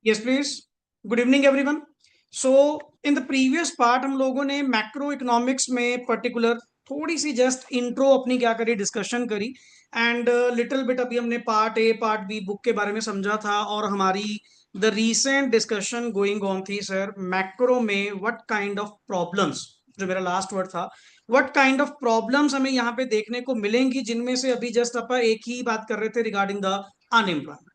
Yes please. Good evening everyone. So in the previous part हम लोगों ने macro economics में पर्टिकुलर थोड़ी सी जस्ट इंट्रो अपनी क्या करी, डिस्कशन करी। एंड लिटिल बिट अभी हमने part A part B book के बारे में समझा था, और हमारी the recent discussion going on थी सर मैक्रो में व्हाट काइंड ऑफ प्रॉब्लम्स, जो मेरा लास्ट वर्ड था, व्हाट काइंड ऑफ प्रॉब्लम्स हमें यहाँ पे देखने को मिलेंगी, जिनमें से अभी जस्ट अपन एक ही बात कर रहे थे रिगार्डिंग द अनएम्प्लॉयमेंट।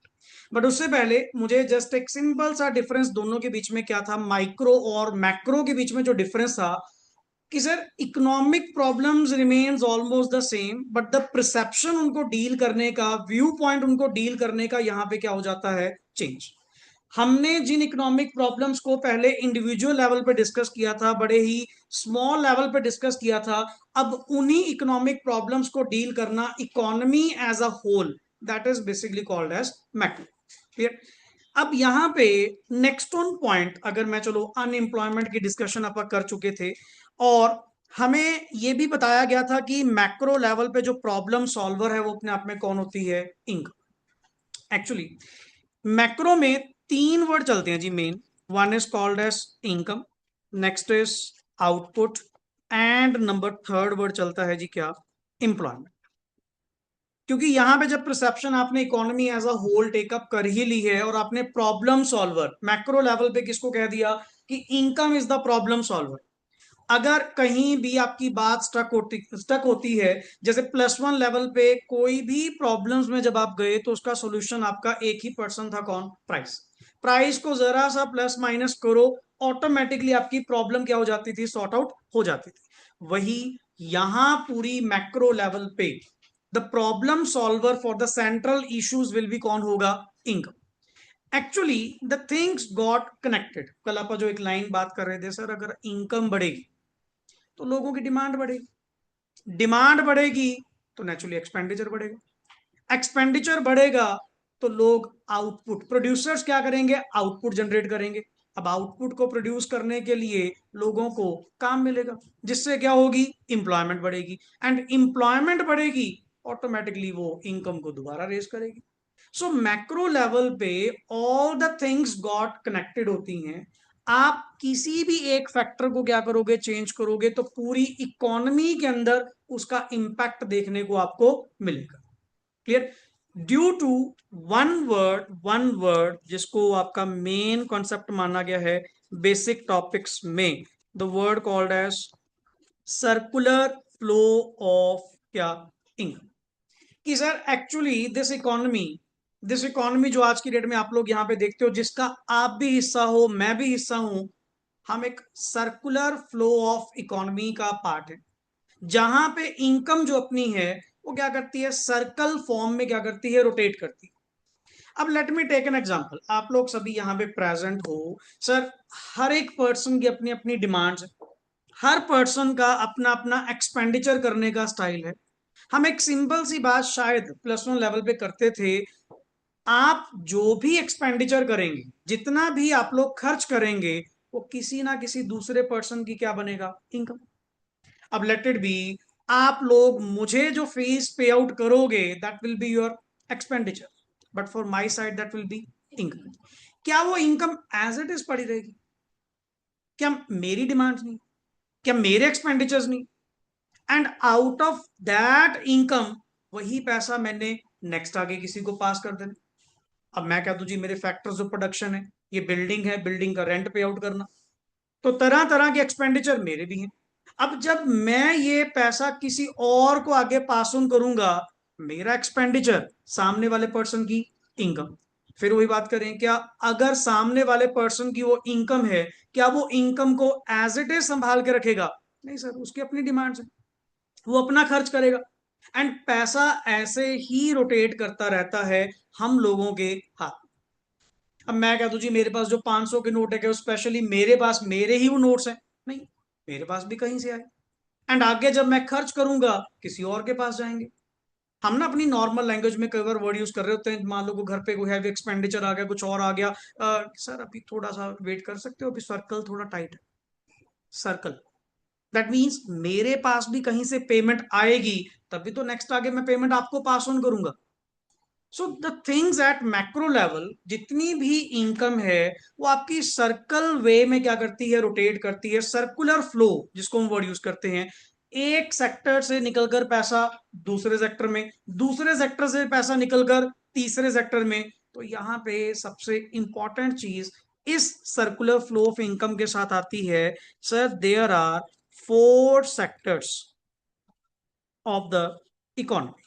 बट उससे पहले मुझे जस्ट एक सिंपल सा डिफरेंस दोनों के बीच में क्या था, माइक्रो और मैक्रो के बीच में जो डिफरेंस था कि sir economic problems remains almost the same, but the perception उनको डील करने का, व्यू पॉइंट उनको डील करने का यहाँ पे क्या हो जाता है, चेंज। हमने जिन इकोनॉमिक प्रॉब्लम्स को पहले इंडिविजुअल लेवल पे डिस्कस किया था, बड़े ही स्मॉल लेवल पे डिस्कस किया था, अब उन्हीं इकोनॉमिक प्रॉब्लम्स को डील करना economy as a whole, that is basically called as macro. Clear. अब यहाँ पे नेक्स्ट ऑन पॉइंट, अगर मैं, चलो अनएम्प्लॉयमेंट की डिस्कशन अपन कर चुके थे, और हमें ये भी बताया गया था कि मैक्रो लेवल पे जो प्रॉब्लम सॉल्वर है वो अपने आप में कौन होती है, इनकम। एक्चुअली मैक्रो में तीन वर्ड चलते हैं जी मेन। One is called as income, next is output, and number third word चलता है जी क्या, एम्प्लॉयमेंट। क्योंकि यहां पे जब परसेप्शन आपने economy as a whole take up कर ही ली है, और आपने प्रॉब्लम सॉल्वर मैक्रो लेवल पे किसको कह दिया कि income is the problem solver, अगर कहीं भी आपकी बात स्टक होती है, जैसे +1 लेवल पे कोई भी प्रॉब्लम्स में जब आप गए तो उसका सॉल्यूशन आपका एक ही पर्सन था, कौन, प्राइस। प्राइस को जरा सा प्लस माइनस करो, ऑटोमेटिकली आपकी प्रॉब्लम क्या हो जाती थी, सॉर्ट आउट हो जाती थी। वही यहां पूरी मैक्रो लेवल पे the problem solver for the central issues will be कौन होगा, income. Actually the things got connected. कल आप जो एक लाइन बात कर रहे थे सर, अगर इनकम बढ़ेगी तो लोगों की डिमांड बढ़ेगी, डिमांड बढ़ेगी तो नेचुरली एक्सपेंडिचर बढ़ेगा, एक्सपेंडिचर बढ़ेगा तो लोग आउटपुट, प्रोड्यूसर्स क्या करेंगे, आउटपुट जनरेट करेंगे। अब आउटपुट को प्रोड्यूस करने के लिए लोगों को काम मिलेगा, जिससे क्या होगी, इंप्लॉयमेंट बढ़ेगी, एंड इंप्लॉयमेंट बढ़ेगी, ऑटोमेटिकली वो इनकम को दोबारा रेज करेगी। सो मैक्रो लेवल पे all the things got connected होती हैं। आप किसी भी एक फैक्टर को क्या करोगे, चेंज करोगे, तो पूरी इकोनॉमी के अंदर उसका इंपैक्ट देखने को आपको मिलेगा। Clear. Due to one word जिसको आपका मेन कॉन्सेप्ट माना गया है बेसिक टॉपिक्स में, the word called as circular flow of क्या, इनकम। कि सर एक्चुअली दिस इकोनॉमी जो आज की डेट में आप लोग यहां पे देखते हो, जिसका आप भी हिस्सा हो, मैं भी हिस्सा हूं, हम एक सर्कुलर फ्लो ऑफ इकोनॉमी का पार्ट है, जहां पे इनकम जो अपनी है वो क्या करती है, सर्कल फॉर्म में क्या करती है, रोटेट करती है। अब let me take an example, आप लोग सभी यहाँ पे प्रेजेंट हो सर, हर एक पर्सन की अपनी अपनी डिमांड्स है, हर पर्सन का अपना अपना एक्सपेंडिचर करने का स्टाइल है। हम एक सिंपल सी बात शायद +1 लेवल पे करते थे, आप जो भी एक्सपेंडिचर करेंगे, जितना भी आप लोग खर्च करेंगे, वो किसी ना किसी दूसरे पर्सन की क्या बनेगा, इनकम। अब लेट इट बी, आप लोग मुझे जो फीस पे आउट करोगे that will be your expenditure, but for my side that will be income. क्या वो इनकम एज इट इज पड़ी रहेगी, क्या मेरी डिमांड्स नहीं, क्या मेरे एक्सपेंडिचर्स नहीं, and out of that income वही पैसा मैंने नेक्स्ट आगे किसी को पास कर देना। अब मैं कह दूं जी मेरे फैक्टर्स ऑफ प्रोडक्शन है, ये बिल्डिंग है, बिल्डिंग का रेंट पे आउट करना, तो तरह तरह के एक्सपेंडिचर मेरे भी हैं। अब जब मैं ये पैसा किसी और को आगे पास ऑन करूंगा, मेरा एक्सपेंडिचर सामने वाले पर्सन की इनकम। फिर वही बात करें, क्या अगर सामने वाले पर्सन की वो इनकम है, क्या वो इनकम को एज इट इज संभाल के रखेगा, नहीं सर, उसकी अपनी डिमांड्स है, वो अपना खर्च करेगा, एंड पैसा ऐसे ही रोटेट करता रहता है हम लोगों के हाथ। अब मैं कह दूं जी मेरे पास जो 500 के नोट है, स्पेशली मेरे पास मेरे ही वो नोट्स हैं, नहीं, मेरे पास भी कहीं से आए, एंड आगे जब मैं खर्च करूंगा किसी और के पास जाएंगे। हम ना अपनी नॉर्मल लैंग्वेज में कई बार वर्ड यूज कर रहे होते हैं, मान लो को घर पे कोई हैवी एक्सपेंडिचर आ गया, कुछ और आ गया, सर अभी थोड़ा सा वेट कर सकते हो, अभी सर्कल थोड़ा टाइट है, सर्कल, दैट मीन्स मेरे पास भी कहीं से पेमेंट आएगी, तभी तो नेक्स्ट आगे मैं पेमेंट आपको पास ऑन करूंगा। So the things at macro level, जितनी भी इनकम है वो आपकी सर्कल वे में क्या करती है, रोटेट करती है, सर्कुलर फ्लो जिसको हम वर्ड यूज करते हैं। एक सेक्टर से निकलकर पैसा दूसरे सेक्टर में, दूसरे सेक्टर से पैसा निकलकर तीसरे सेक्टर में। तो यहाँ पे सबसे इंपॉर्टेंट चीज इस सर्कुलर फ्लो ऑफ इनकम के साथ आती है, sir there are 4 sectors of the economy.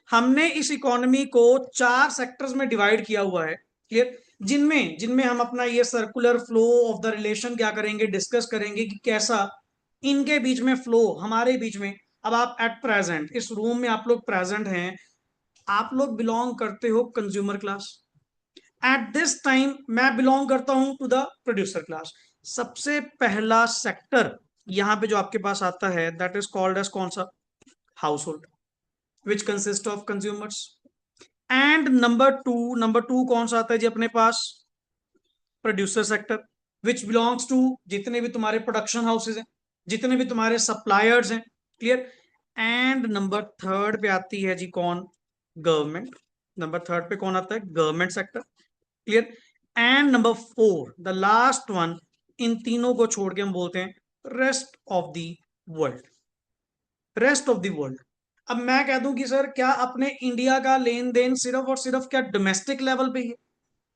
हमने इस इकोनॉमी को 4 सेक्टर्स में डिवाइड किया हुआ है, क्लियर, जिनमें जिनमें हम अपना ये circular flow of the relation क्या करेंगे, डिस्कस करेंगे कि कैसा इनके बीच में फ्लो, हमारे बीच में। अब आप एट प्रेजेंट इस रूम में आप लोग प्रेजेंट हैं, आप लोग बिलोंग करते हो consumer class. At this time मैं बिलोंग करता हूं टू द प्रोड्यूसर क्लास। सबसे पहला सेक्टर यहां पे जो आपके पास आता है दैट इज कॉल्ड एज कौन सा, household, which consist of consumers. And number two कौन सा आता है जी अपने पास, producer sector, which belongs to जितने भी तुम्हारे प्रोडक्शन हाउसेज हैं, जितने भी तुम्हारे सप्लायर्स हैं, क्लियर। एंड नंबर थर्ड पे आती है जी कौन, गवर्नमेंट। नंबर थर्ड पे कौन आता है, government sector, clear. And number four the last one, इन तीनों को छोड़ के हम बोलते हैं rest of the world, rest of the world. अब मैं कह दूं कि सर क्या अपने इंडिया का लेन देन सिर्फ और सिर्फ क्या डोमेस्टिक लेवल पे ही है,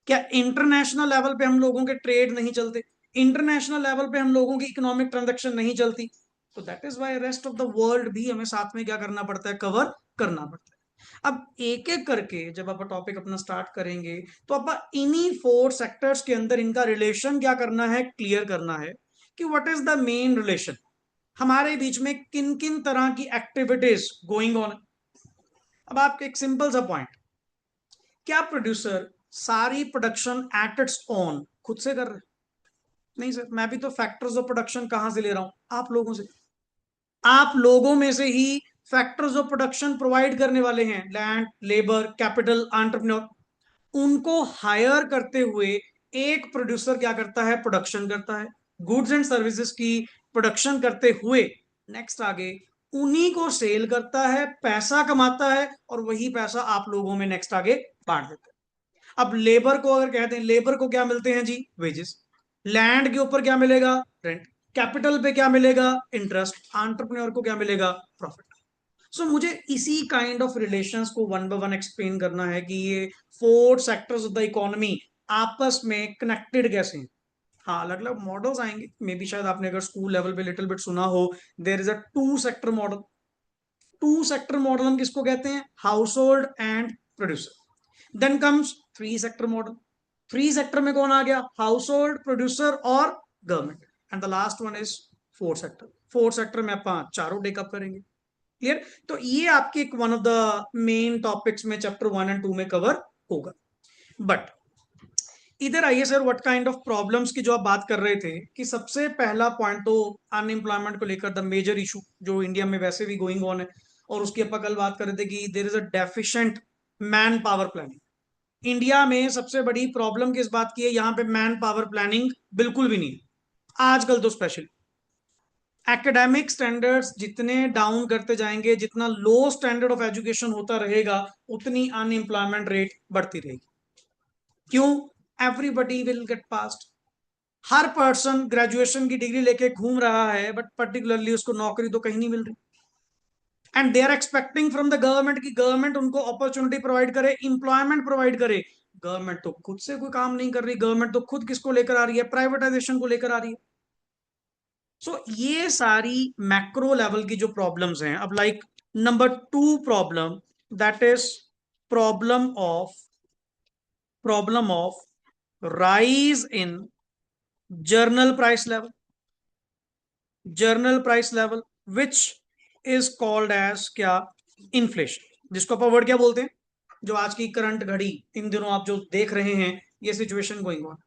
क्या इंटरनेशनल लेवल पे हम लोगों के ट्रेड नहीं चलते, इंटरनेशनल लेवल पे हम लोगों की इकोनॉमिक ट्रांजैक्शन नहीं चलती? तो that is why rest of the world भी हमें साथ में क्या करना पड़ता है, कवर करना पड़ता है। अब एक एक करके जब आप टॉपिक अपना स्टार्ट करेंगे तो आप इन्हीं 4 सेक्टर्स के अंदर इनका रिलेशन क्या करना है, क्लियर करना है कि what is the main relation, हमारे बीच में किन किन तरह की एक्टिविटीज गोइंग ऑन। अब आपके एक सिंपल सा पॉइंट, क्या प्रोड्यूसर सारी प्रोडक्शन एट इट्स ओन खुद से कर रहे हैं? नहीं सर, मैं भी तो फैक्टर्स ऑफ प्रोडक्शन कहां से ले रहा हूं, आप लोगों से। आप लोगों में से ही फैक्टर्स ऑफ प्रोडक्शन प्रोवाइड करने वाले हैं, लैंड, लेबर, कैपिटल, एंटरप्रेन्योर। उनको हायर करते हुए एक प्रोड्यूसर क्या करता है, प्रोडक्शन करता है, गुड्स एंड सर्विसेज की प्रोडक्शन करते हुए नेक्स्ट आगे उन्हीं को सेल करता है, पैसा कमाता है, और वही पैसा आप लोगों में नेक्स्ट आगे बांट देता है। अब लेबर को अगर कहते हैं, लेबर को क्या मिलते हैं जी, वेजेस। लैंड के ऊपर क्या मिलेगा, रेंट। कैपिटल पे क्या मिलेगा, इंटरेस्ट। एंटरप्रेन्योर को क्या मिलेगा, प्रॉफिट। सो मुझे इसी काइंड ऑफ रिलेशंस को वन बाय वन एक्सप्लेन करना है कि ये 4 सेक्टर्स ऑफ द इकोनॉमी आपस में कनेक्टेड कैसे हैं। हाँ, अलग अलग मॉडल्स आएंगे, मे बी शायद आपने अगर स्कूल लेवल पे लिटिल बिट सुना हो, there is a 2 sector model. 2 sector model हम किसको कहते हैं, household and producer. Then comes 3 sector model. 3 sector में कौन आ गया, हाउस होल्ड, प्रोड्यूसर और government. And the last one is 4 sector. 4 sector में आप चारों टेकअप करेंगे, क्लियर। तो ये आपके one of the main topics में चैप्टर 1 और 2 में कवर होगा। बट इधर आइए sir, what kind of problems की जो आप बात कर रहे थे, कि सबसे पहला पॉइंट तो अनएम्प्लॉयमेंट को लेकर द मेजर इशू जो इंडिया में वैसे भी गोइंग ऑन है, और उसकी अपन कल बात कर रहे थे कि there is a deficient man power planning. India में सबसे बड़ी प्रॉब्लम किस बात की है, यहाँ पे मैन पावर प्लानिंग बिल्कुल भी नहीं है आजकल तो। स्पेशली एकेडमिक स्टैंडर्ड्स जितने डाउन करते जाएंगे, जितना लो स्टैंडर्ड ऑफ एजुकेशन होता रहेगा, उतनी अनएम्प्लॉयमेंट रेट बढ़ती रहेगी। क्यों, everybody will get passed. Her person graduation की डिग्री लेके घूम रहा है, बट पर्टिकुलरली उसको नौकरी तो कहीं नहीं मिल रही। And they are expecting from the government कि गवर्नमेंट उनको अपॉर्चुनिटी प्रोवाइड करे, इंप्लॉयमेंट प्रोवाइड करे। गवर्नमेंट तो खुद से कोई काम नहीं कर रही, गवर्नमेंट तो खुद किसको लेकर आ रही है, प्राइवेटाइजेशन को लेकर आ रही है। सो ये सारी मैक्रो लेवल की जो प्रॉब्लम्स हैं। अब like number 2 problem, that is problem of problem of rise in general price level, general price level which is called as क्या, इन्फ्लेशन, जिसको अपन वर्ड क्या बोलते हैं, जो आज की करंट घड़ी इन दिनों आप जो देख रहे हैं, ये सिचुएशन गोइंग ऑन,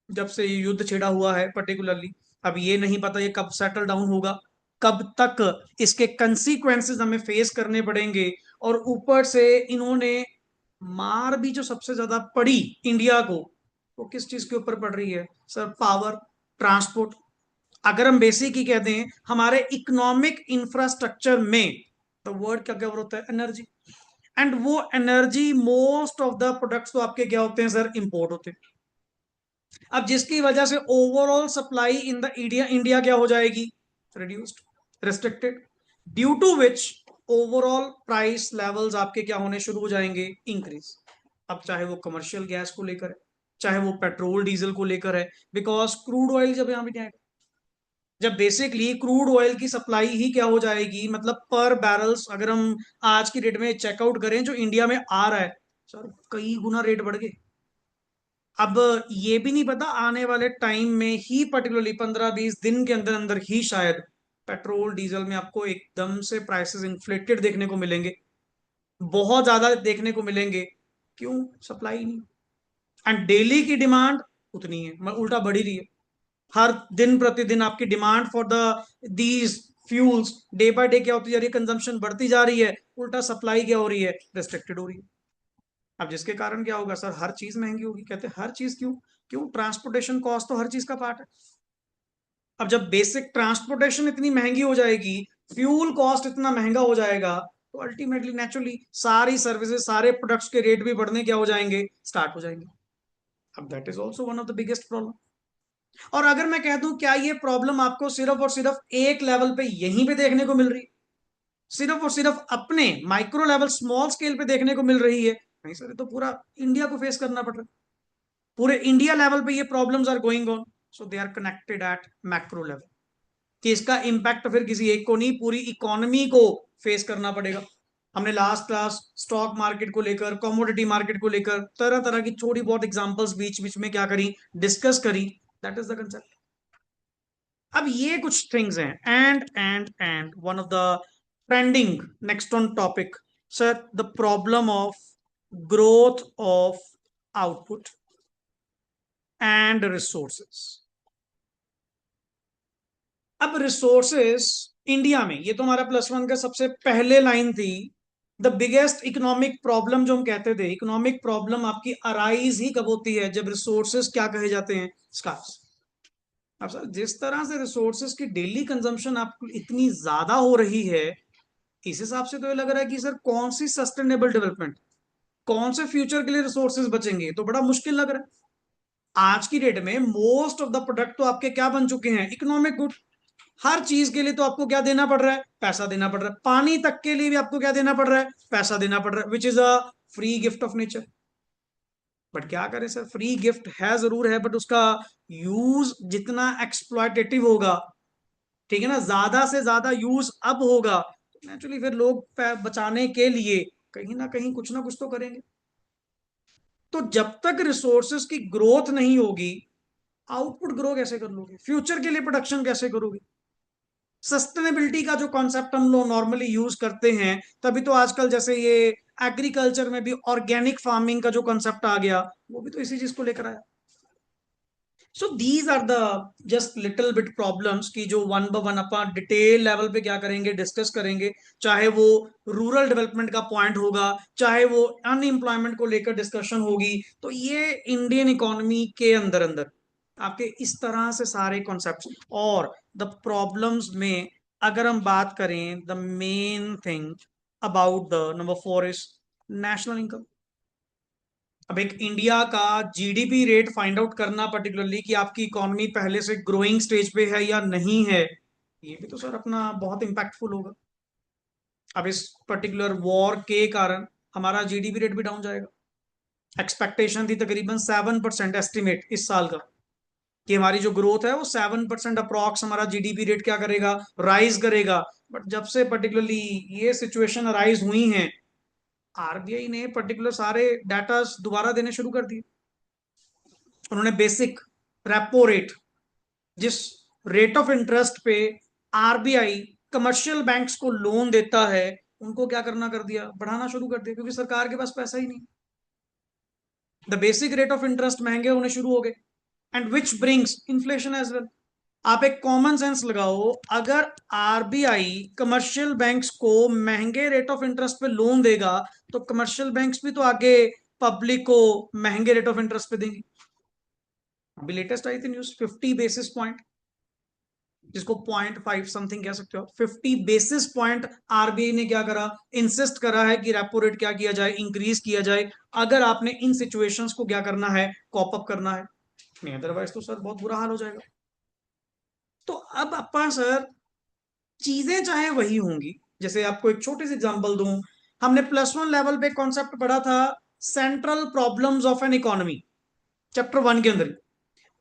जब से ये युद्ध छिड़ा हुआ है पर्टिकुलरली। अब ये नहीं पता ये कब सेटल डाउन होगा, कब तक इसके कंसीक्वेंसेस हमें फेस करने पड़ेंगे। और ऊपर से इन्होंने मार भी जो सबसे ज्यादा पड़ी इंडिया को, वो किस चीज के ऊपर पड़ रही है सर, पावर, ट्रांसपोर्ट। अगर हम बेसिक ही कह दें, हमारे इकोनॉमिक इंफ्रास्ट्रक्चर में, तो वर्ड क्या क्या होता है, एनर्जी। एंड वो energy most of the products तो आपके क्या होते हैं सर, इंपोर्ट होते हैं। अब जिसकी वजह से overall supply in the India India क्या हो जाएगी, reduced, restricted, due to which overall price levels आपके क्या होने शुरू हो जाएंगे, इंक्रीज। अब चाहे वो कमर्शियल गैस को लेकर है, चाहे वो पेट्रोल डीजल को लेकर है, बिकॉज क्रूड ऑयल जब यहां भी नहीं आएगा, जब बेसिकली क्रूड ऑयल की सप्लाई ही क्या हो जाएगी, मतलब पर बैरल्स अगर हम आज की डेट में चेकआउट करें जो इंडिया में आ रहा है, सर कई गुना रेट बढ़ गए। अब ये भी नहीं पता आने वाले टाइम में ही, पर्टिकुलरली 15-20 दिन के अंदर अंदर ही शायद पेट्रोल डीजल में आपको एकदम से प्राइसेस इन्फ्लेटेड देखने को मिलेंगे, बहुत ज्यादा देखने को मिलेंगे। क्यों, सप्लाई नहीं, एंड डेली की डिमांड उतनी है, मतलब उल्टा बढ़ ही रही है। हर दिन प्रतिदिन आपकी demand for the these fuels day by day क्या होती जा रही है, कंजम्पशन बढ़ती जा रही है, उल्टा सप्लाई क्या हो रही है, रेस्ट्रिक्टेड हो रही है। अब जिसके कारण क्या होगा सर, हर चीज महंगी होगी। कहते हैं हर चीज क्यों, क्यों, ट्रांसपोर्टेशन कॉस्ट तो हर चीज का पार्ट है। अब जब बेसिक ट्रांसपोर्टेशन इतनी महंगी हो जाएगी, फ्यूल कॉस्ट इतना महंगा हो जाएगा, तो अल्टीमेटली नेचुरली सारी सर्विसेज सारे प्रोडक्ट्स के रेट भी बढ़ने क्या हो जाएंगे, स्टार्ट हो जाएंगे। अब that is also one of the biggest problem. और अगर मैं कह दूं क्या ये प्रॉब्लम आपको सिर्फ और सिर्फ एक लेवल पे यहीं पे देखने को मिल रही है, सिर्फ और सिर्फ अपने माइक्रो लेवल स्मॉल स्केल पे देखने को मिल रही है, नहीं सर, ये तो पूरा इंडिया को फेस करना पड़ रहा है। पूरे इंडिया लेवल पे ये problems are going on, so they are connected at macro level, कि इसका इंपैक्ट फिर किसी एक को नहीं, पूरी इकोनॉमी को फेस करना पड़ेगा। हमने लास्ट क्लास स्टॉक मार्केट को लेकर, कमोडिटी मार्केट को लेकर तरह तरह की थोड़ी बहुत एग्जांपल्स बीच बीच में क्या करी, डिस्कस करी। That is the concept. अब ये कुछ थिंग्स हैं, and one of the trending next on topic, sir the problem of growth of output and resources. अब रिसोर्सेस इंडिया में, ये तो हमारा +1 का सबसे पहले लाइन थी, द बिगेस्ट इकोनॉमिक प्रॉब्लम जो हम कहते थे, इकोनॉमिक प्रॉब्लम आपकी अराइज ही कब होती है, जब रिसोर्सेस क्या कहे जाते हैं, स्कार्स। अब सर जिस तरह से रिसोर्सेज की डेली कंजम्पशन आपको इतनी ज्यादा हो रही है, इस हिसाब से तो ये लग रहा है कि सर कौन सी सस्टेनेबल डेवलपमेंट, कौन से फ्यूचर के लिए रिसोर्सेज बचेंगे, तो बड़ा मुश्किल लग रहा है। आज की डेट में मोस्ट ऑफ द प्रोडक्ट तो आपके क्या बन चुके हैं, इकोनॉमिक गुड। हर चीज के लिए तो आपको क्या देना पड़ रहा है, पैसा देना पड़ रहा है। पानी तक के लिए भी आपको क्या देना पड़ रहा है, पैसा देना पड़ रहा है, which is a free gift of nature. But क्या करें सर, फ्री गिफ्ट है जरूर है, बट उसका यूज जितना एक्सप्लॉयटेटिव होगा, ठीक है ना, ज्यादा से ज्यादा यूज अब होगा, नेचुरली फिर लोग बचाने के लिए कहीं ना कुछ तो करेंगे। तो जब तक रिसोर्सेज की ग्रोथ नहीं होगी, आउटपुट ग्रो कैसे कर लोगे, फ्यूचर के लिए प्रोडक्शन कैसे करोगे। सस्टेनेबिलिटी का जो कॉन्सेप्ट हम लोग नॉर्मली यूज करते हैं, तभी तो आजकल जैसे ये एग्रीकल्चर में भी ऑर्गेनिक फार्मिंग का जो कॉन्सेप्ट आ गया, वो भी तो इसी चीज को लेकर आया। So these are the just little bit problems की जो वन बाय वन अपन डिटेल लेवल पे क्या करेंगे, डिस्कस करेंगे। चाहे वो रूरल डेवलपमेंट का पॉइंट होगा, चाहे वो अनएम्प्लॉयमेंट को लेकर डिस्कशन होगी, तो ये इंडियन इकोनॉमी के अंदर अंदर आपके इस तरह से सारे कॉन्सेप्ट्स और द प्रॉब्लम्स में, अगर हम बात करें the main thing about the number 4 is national income. अब एक इंडिया का जीडीपी रेट फाइंड आउट करना, पर्टिकुलरली कि आपकी इकोनॉमी पहले से ग्रोइंग स्टेज पे है या नहीं है, ये भी तो सर अपना बहुत इंपैक्टफुल होगा। अब इस पर्टिकुलर वॉर के कारण हमारा जीडीपी रेट भी डाउन जाएगा। एक्सपेक्टेशन थी तकरीबन 7% एस्टिमेट इस साल का, कि हमारी जो ग्रोथ है वो 7% अप्रॉक्स हमारा जीडीपी रेट क्या करेगा, राइज करेगा। बट जब से पर्टिकुलरली ये सिचुएशन राइज हुई है, आरबीआई ने पर्टिकुलर सारे डाटा दोबारा देने शुरू कर दिए। उन्होंने बेसिक रेपो रेट, जिस रेट ऑफ इंटरेस्ट पे आरबीआई कमर्शियल बैंक्स को लोन देता है, उनको क्या करना कर दिया, बढ़ाना शुरू कर दिया, क्योंकि सरकार के पास पैसा ही नहीं। The basic rate of interest महंगे होने शुरू हो गए, and which brings inflation as well. आप एक कॉमन सेंस लगाओ, अगर आरबीआई कमर्शियल बैंक्स को महंगे रेट ऑफ इंटरेस्ट पे लोन देगा, तो कमर्शियल बैंक्स भी तो आगे पब्लिक को महंगे रेट ऑफ इंटरेस्ट पे देंगे। अभी लेटेस्ट आई थी न्यूज, 50 बेसिस पॉइंट जिसको 0.5 समथिंग कह सकते हो, 50 बेसिस पॉइंट आरबीआई ने क्या करा, इंसिस्ट करा है कि रेपो रेट क्या किया जाए, इंक्रीज किया जाए, अगर आपने इन सिचुएशंस को क्या करना है, कॉप अप करना है, नहीं अदरवाइज तो सर बहुत बुरा हाल हो जाएगा। तो अब अपन सर चीजें चाहे वही होंगी, जैसे आपको एक छोटी सी एग्जांपल दूं, हमने +1 लेवल पे कॉन्सेप्ट पढ़ा था, central problems of an economy, chapter 1 के अंदर।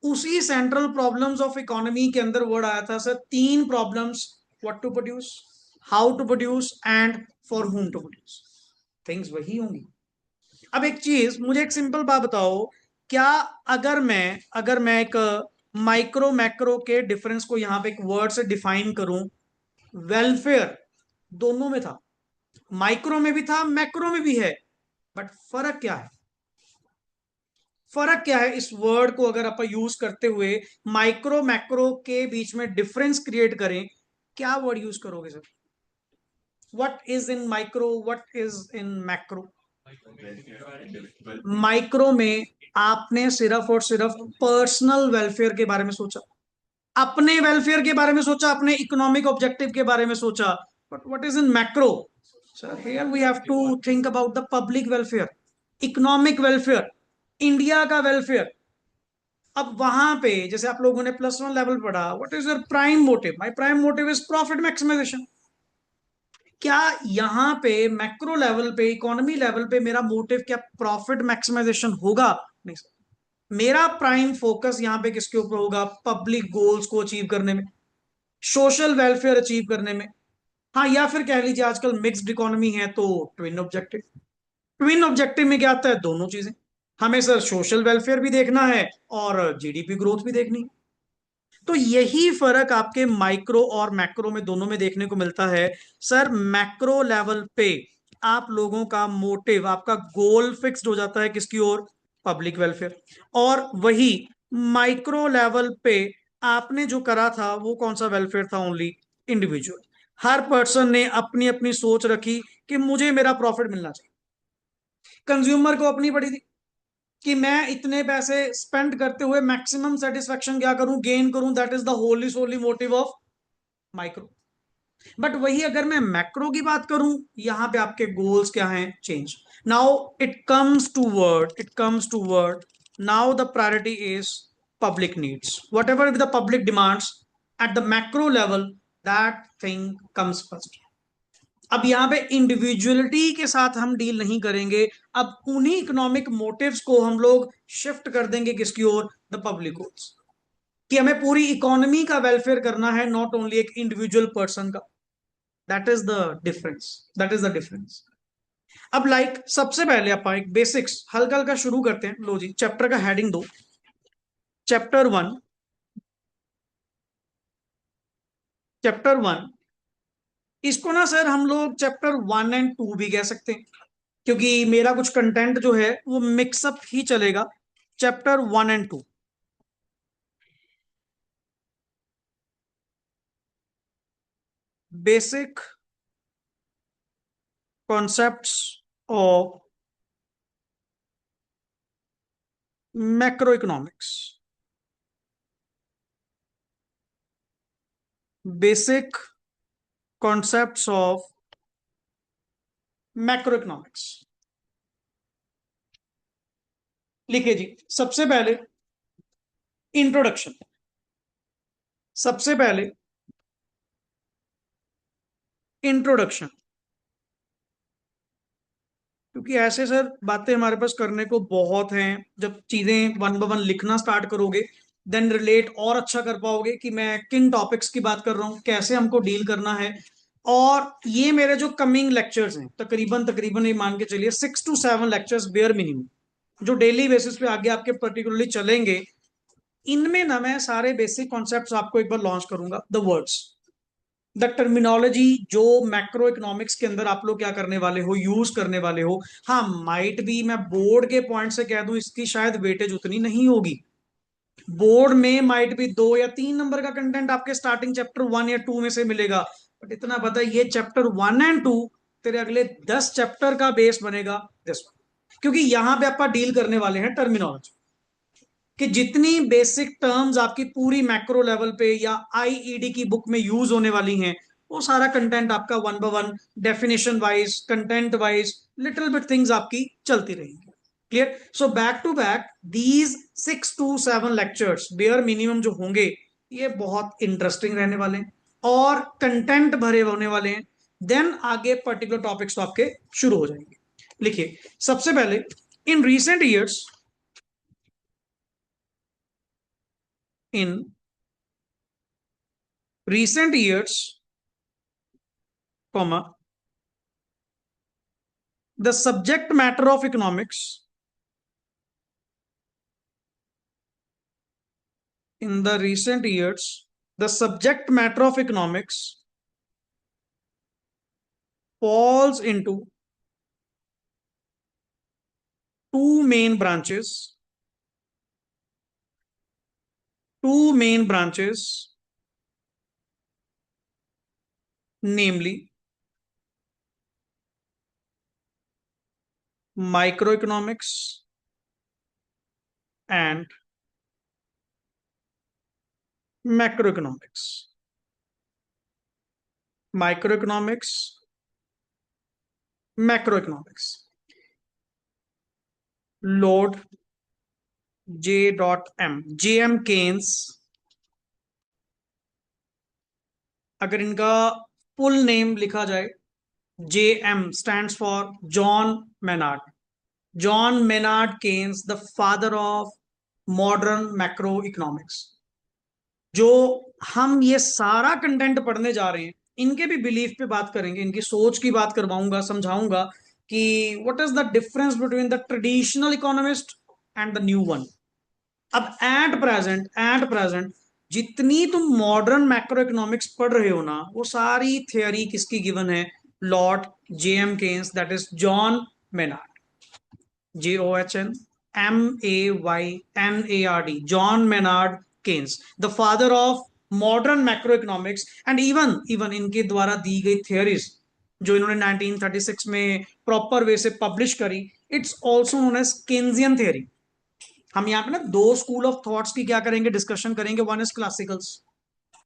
उसी सेंट्रल प्रॉब्लम्स ऑफ इकोनॉमी के अंदर वर्ड आया था sir, 3 problems, what to produce, how to produce and for whom to produce, things वही होंगी। अब एक चीज, मुझे एक सिंपल बात बताओ, क्या अगर मैं एक माइक्रो मैक्रो के डिफरेंस को यहां पे एक वर्ड से डिफाइन करूं, वेलफेयर दोनों में था, माइक्रो में भी था, मैक्रो में भी है, बट फर्क क्या है, फर्क क्या है इस वर्ड को अगर आप यूज करते हुए माइक्रो मैक्रो के बीच में डिफरेंस क्रिएट करें, क्या वर्ड यूज करोगे sir? What is in micro, what is in macro? Micro में आपने सिर्फ और सिर्फ पर्सनल वेलफेयर के बारे में सोचा, अपने वेलफेयर के बारे में सोचा, अपने इकोनॉमिक ऑब्जेक्टिव के बारे में सोचा, but what is in macro? Sir here we have to think about the public welfare, economic welfare, India का वेलफेयर। अब वहां पे जैसे आप लोगों ने +1 लेवल पढ़ा, what is your prime motive, my prime motive is profit maximisation. क्या यहाँ पे मैक्रो लेवल पे, इकोनॉमी लेवल पे मेरा मोटिव क्या प्रॉफिट मैक्सिमाइजेशन होगा? नहीं सर, मेरा प्राइम फोकस यहाँ पे किसके ऊपर होगा, पब्लिक गोल्स को अचीव करने में, सोशल वेलफेयर अचीव करने में। हाँ, या फिर कह लीजिए आजकल मिक्स्ड इकोनॉमी है तो ट्विन ऑब्जेक्टिव, ट्विन ऑब्जेक्टिव में क्या आता है, दोनों चीजें, हमें सर सोशल वेलफेयर भी देखना है और जीडीपी ग्रोथ भी देखनी है। तो यही फर्क आपके माइक्रो और मैक्रो में दोनों में देखने को मिलता है। सर मैक्रो लेवल पे आप लोगों का मोटिव, आपका गोल फिक्स्ड हो जाता है किसकी ओर, पब्लिक वेलफेयर। और वही माइक्रो लेवल पे आपने जो करा था वो कौन सा वेलफेयर था, ओनली इंडिविजुअल। हर पर्सन ने अपनी अपनी सोच रखी कि मुझे मेरा प्रॉफिट मिलना चाहिए। कंज्यूमर को अपनी पड़ी थी कि मैं इतने पैसे स्पेंड करते हुए मैक्सिमम सेटिस्फेक्शन क्या करूं, गेन करूं, that is the wholly solely motive of micro. But वही अगर मैं मैक्रो की बात करूं, यहां पे आपके गोल्स क्या हैं, change. Now it comes to word now the priority is public needs, whatever the public demands at the macro level, that thing comes first. अब यहाँ पे इंडिविजुअलिटी के साथ हम डील नहीं करेंगे, अब उन्हीं इकोनॉमिक मोटिव्स को हम लोग शिफ्ट कर देंगे किसकी ओर, द पब्लिक गोल्स, कि हमें पूरी इकोनॉमी का वेलफेयर करना है, नॉट ओनली एक इंडिविजुअल पर्सन का। That is the difference, that is the difference. अब सबसे पहले आप एक बेसिक्स हल्का हल्का शुरू करते हैं, लो जी चैप्टर का हेडिंग दो, चैप्टर 1, चैप्टर 1। इसको ना सर हम लोग चैप्टर 1 और 2 भी कह सकते हैं, क्योंकि मेरा कुछ कंटेंट जो है वो मिक्सअप ही चलेगा, चैप्टर 1 और 2। Basic concepts of macro economics, basic concepts of macro economics. लिखिए जी, सबसे पहले इंट्रोडक्शन, सबसे पहले इंट्रोडक्शन, क्योंकि ऐसे सर बातें हमारे पास करने को बहुत हैं, जब चीजें वन बाय वन लिखना स्टार्ट करोगे देन रिलेट और अच्छा कर पाओगे कि मैं किन टॉपिक्स की बात कर रहा हूँ, कैसे हमको डील करना है। और ये मेरे जो कमिंग लेक्चर्स हैं, तकरीबन तकरीबन ये मान के चलिए 6 to 7 लेक्चर्स बेयर मिनिमम, जो डेली बेसिस पे आगे आपके पर्टिकुलरली चलेंगे, इनमें ना मैं सारे बेसिक कॉन्सेप्ट्स आपको एक बार लॉन्च करूंगा, द वर्ड्स, द टर्मिनोलॉजी, जो मैक्रो इकोनॉमिक्स के अंदर आप लोग क्या करने वाले हो, यूज करने वाले हो। हाँ, माइट भी मैं बोर्ड के पॉइंट से कह दूं इसकी शायद वेटेज उतनी नहीं होगी, बोर्ड में माइट भी 2 या 3 नंबर का कंटेंट आपके स्टार्टिंग चैप्टर 1 या 2 में से मिलेगा, बट इतना पता है ये चैप्टर 1 और 2 तेरे अगले 10 चैप्टर का बेस बनेगा दिस वन, क्योंकि यहां पे आप डील करने वाले हैं टर्मिनोलॉजी। कि जितनी बेसिक टर्म्स आपकी पूरी मैक्रो लेवल पे या आईईडी की बुक में यूज होने वाली हैं, वो सारा कंटेंट आपका one by one, definition wise, content wise, little bit things आपकी चलती रहेंगी। Clear? So back to back these 6 to 7 lectures bare minimum जो होंगे, ये बहुत इंटरेस्टिंग रहने वाले हैं और कंटेंट भरे होने वाले हैं। देन आगे पर्टिकुलर टॉपिक्स तो आपके शुरू हो जाएंगे। लिखिए, सबसे पहले, in recent years, in recent years, comma, the subject matter of economics, in the recent years, the subject matter of economics falls into two main branches, two main branches, namely microeconomics and macroeconomics. Microeconomics, macroeconomics. Lord J.M. J.M. Keynes, अगर इनका full name लिखा जाए, JM stands for John Maynard. John Maynard Keynes, the father of modern macroeconomics. जो हम ये सारा content पढ़ने जा रहे हैं, इनके भी बिलीफ पे बात करेंगे, इनकी सोच की बात करवाऊंगा, समझाऊंगा कि what is the difference between the traditional economist and the new one. अब एट प्रेजेंट जितनी तुम मॉडर्न मैक्रो इकोनॉमिक्स पढ़ रहे हो ना, वो सारी थियोरी किसकी गिवन है? Lord J.M. Keynes, that is John Maynard, JOHN John Maynard Keynes, the father of modern macro economics. And even इनके द्वारा दी गई थियोरीज जो इन्होंने 1936 में प्रॉपर वे से पब्लिश करी, it's also known as Keynesian theory. हम यहाँ पे ना दो स्कूल ऑफ थॉट्स की क्या करेंगे, डिस्कशन करेंगे। One is classicals.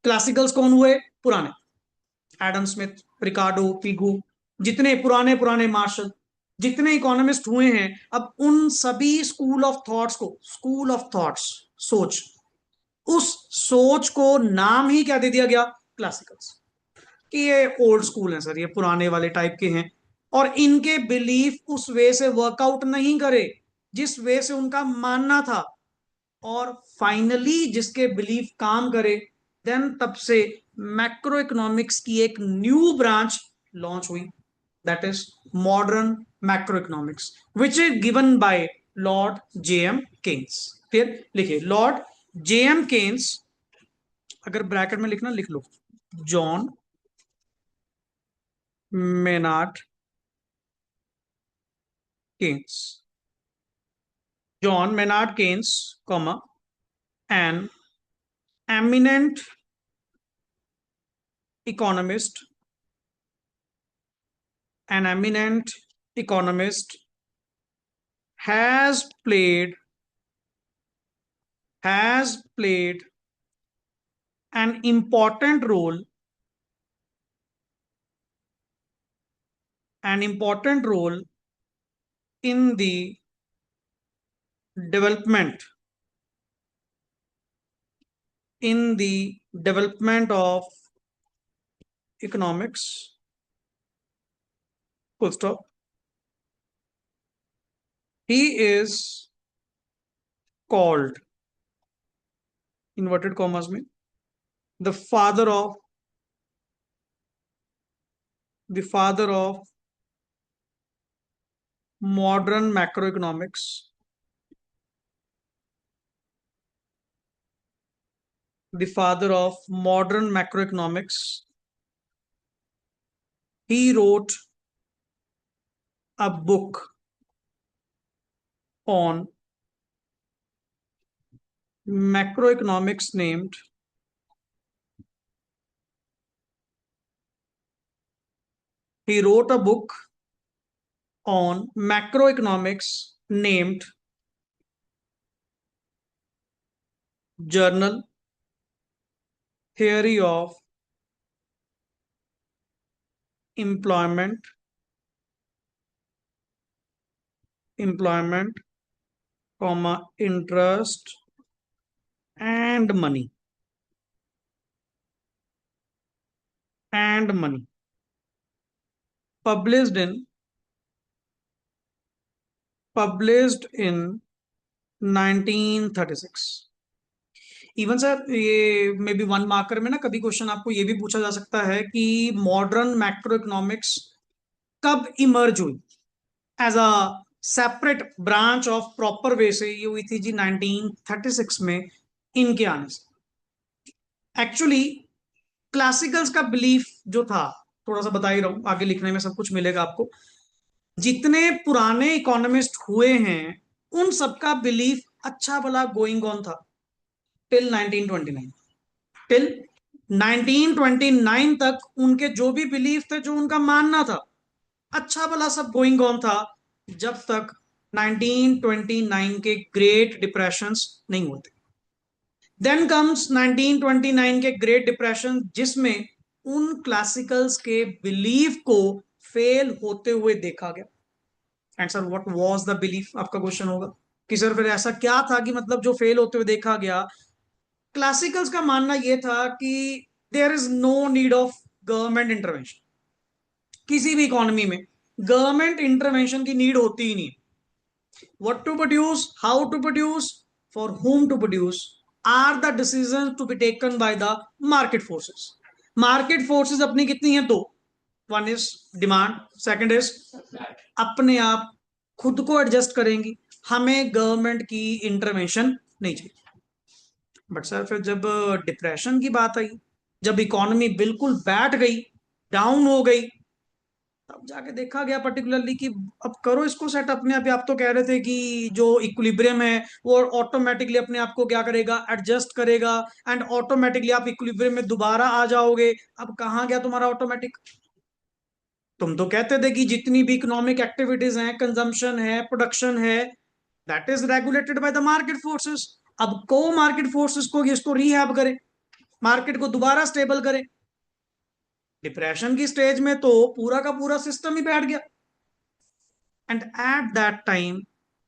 क्लासिकल्स कौन हुए? पुराने, एडम स्मिथ, रिकार्डो, पिगू, जितने पुराने पुराने मार्शल, जितने इकोनॉमिस्ट हुए हैं, अब उन सभी स्कूल ऑफ थॉट्स को, स्कूल ऑफ थॉट्स, सोच, उस सोच को नाम ही क्या दे दिया गया? क्लासिकल्स। कि ये ओल्ड स्कूल है सर, ये पुराने वाले टाइप के हैं, और इनके बिलीफ उस वे से वर्कआउट नहीं करे जिस वे से उनका मानना था। और फाइनली जिसके बिलीफ काम करे, देन तब से मैक्रो इकोनॉमिक्स की एक न्यू ब्रांच लॉन्च हुई, that is modern macro economics, which is given by lord J.M. Keynes. फिर लिखिए, लॉर्ड J.M. केन्स, अगर ब्रैकेट में लिखना लिख लो, John Maynard Keynes, John Maynard Keynes, comma, an eminent economist, an eminent economist, has played has played an important role in the development of economics, full stop. He is called, inverted commas में, the father of modern macroeconomics, the father of modern macroeconomics. He wrote a book on macroeconomics named he wrote a book on macroeconomics named journal theory of employment comma interest and money published in 1936। Even sir ये may be one marker में ना कभी question आपको ये भी पूछा जा सकता है कि मॉडर्न मैक्रो इकोनॉमिक्स कब इमर्ज हुई as a separate branch of proper way से। ये हुई थी जी 1936 में इनके आने से। एक्चुअली क्लासिकल्स का बिलीफ जो था, थोड़ा सा बता ही रहा हूं, आगे लिखने में सब कुछ मिलेगा आपको। जितने पुराने इकोनॉमिस्ट हुए हैं उन सबका बिलीफ अच्छा भला गोइंग ऑन था टिल 1929। टिल 1929 तक उनके जो भी बिलीफ थे, जो उनका मानना था, अच्छा भला सब गोइंग ऑन था, जब तक 1929 के ग्रेट डिप्रेशंस नहीं होते। देन कम्स 1929 के ग्रेट डिप्रेशन, जिसमें उन क्लासिकल्स के बिलीफ को फेल होते हुए देखा गया। And sir what was the belief, आपका क्वेश्चन होगा कि सर फिर ऐसा क्या था कि मतलब जो फेल होते हुए देखा गया। क्लासिकल्स का मानना यह था कि there is no need of government intervention. किसी भी इकोनॉमी में गवर्नमेंट इंटरवेंशन की नीड होती ही नहीं। What to produce, how to produce, for whom to produce are the decisions to be taken by the market forces. Market forces अपनी कितनी है? दो। One is demand, second is अपने आप खुद को एडजस्ट करेंगी, हमें गवर्नमेंट की इंटरवेंशन नहीं चाहिए। बट सर फिर जब डिप्रेशन की बात आई, जब इकोनॉमी बिल्कुल बैठ गई, डाउन हो गई, तब जाके देखा गया पर्टिकुलरली कि अब करो इसको सेट अपने आप। आप तो कह रहे थे कि जो इक्विलिब्रियम है वो ऑटोमेटिकली अपने आप को क्या करेगा, एडजस्ट करेगा, एंड ऑटोमेटिकली आप इक्विलिब्रियम में दोबारा आ जाओगे। अब कहाँ गया तुम्हारा ऑटोमेटिक? तुम तो कहते थे कि जितनी भी इकोनॉमिक एक्टिविटीज हैं, कंजम्पशन है, प्रोडक्शन है, that is regulated by the market forces. अब को मार्केट फोर्सेस को इसको रीहैब करे, मार्केट को दोबारा स्टेबल करे। डिप्रेशन की स्टेज में तो पूरा का पूरा सिस्टम ही बैठ गया। And at that time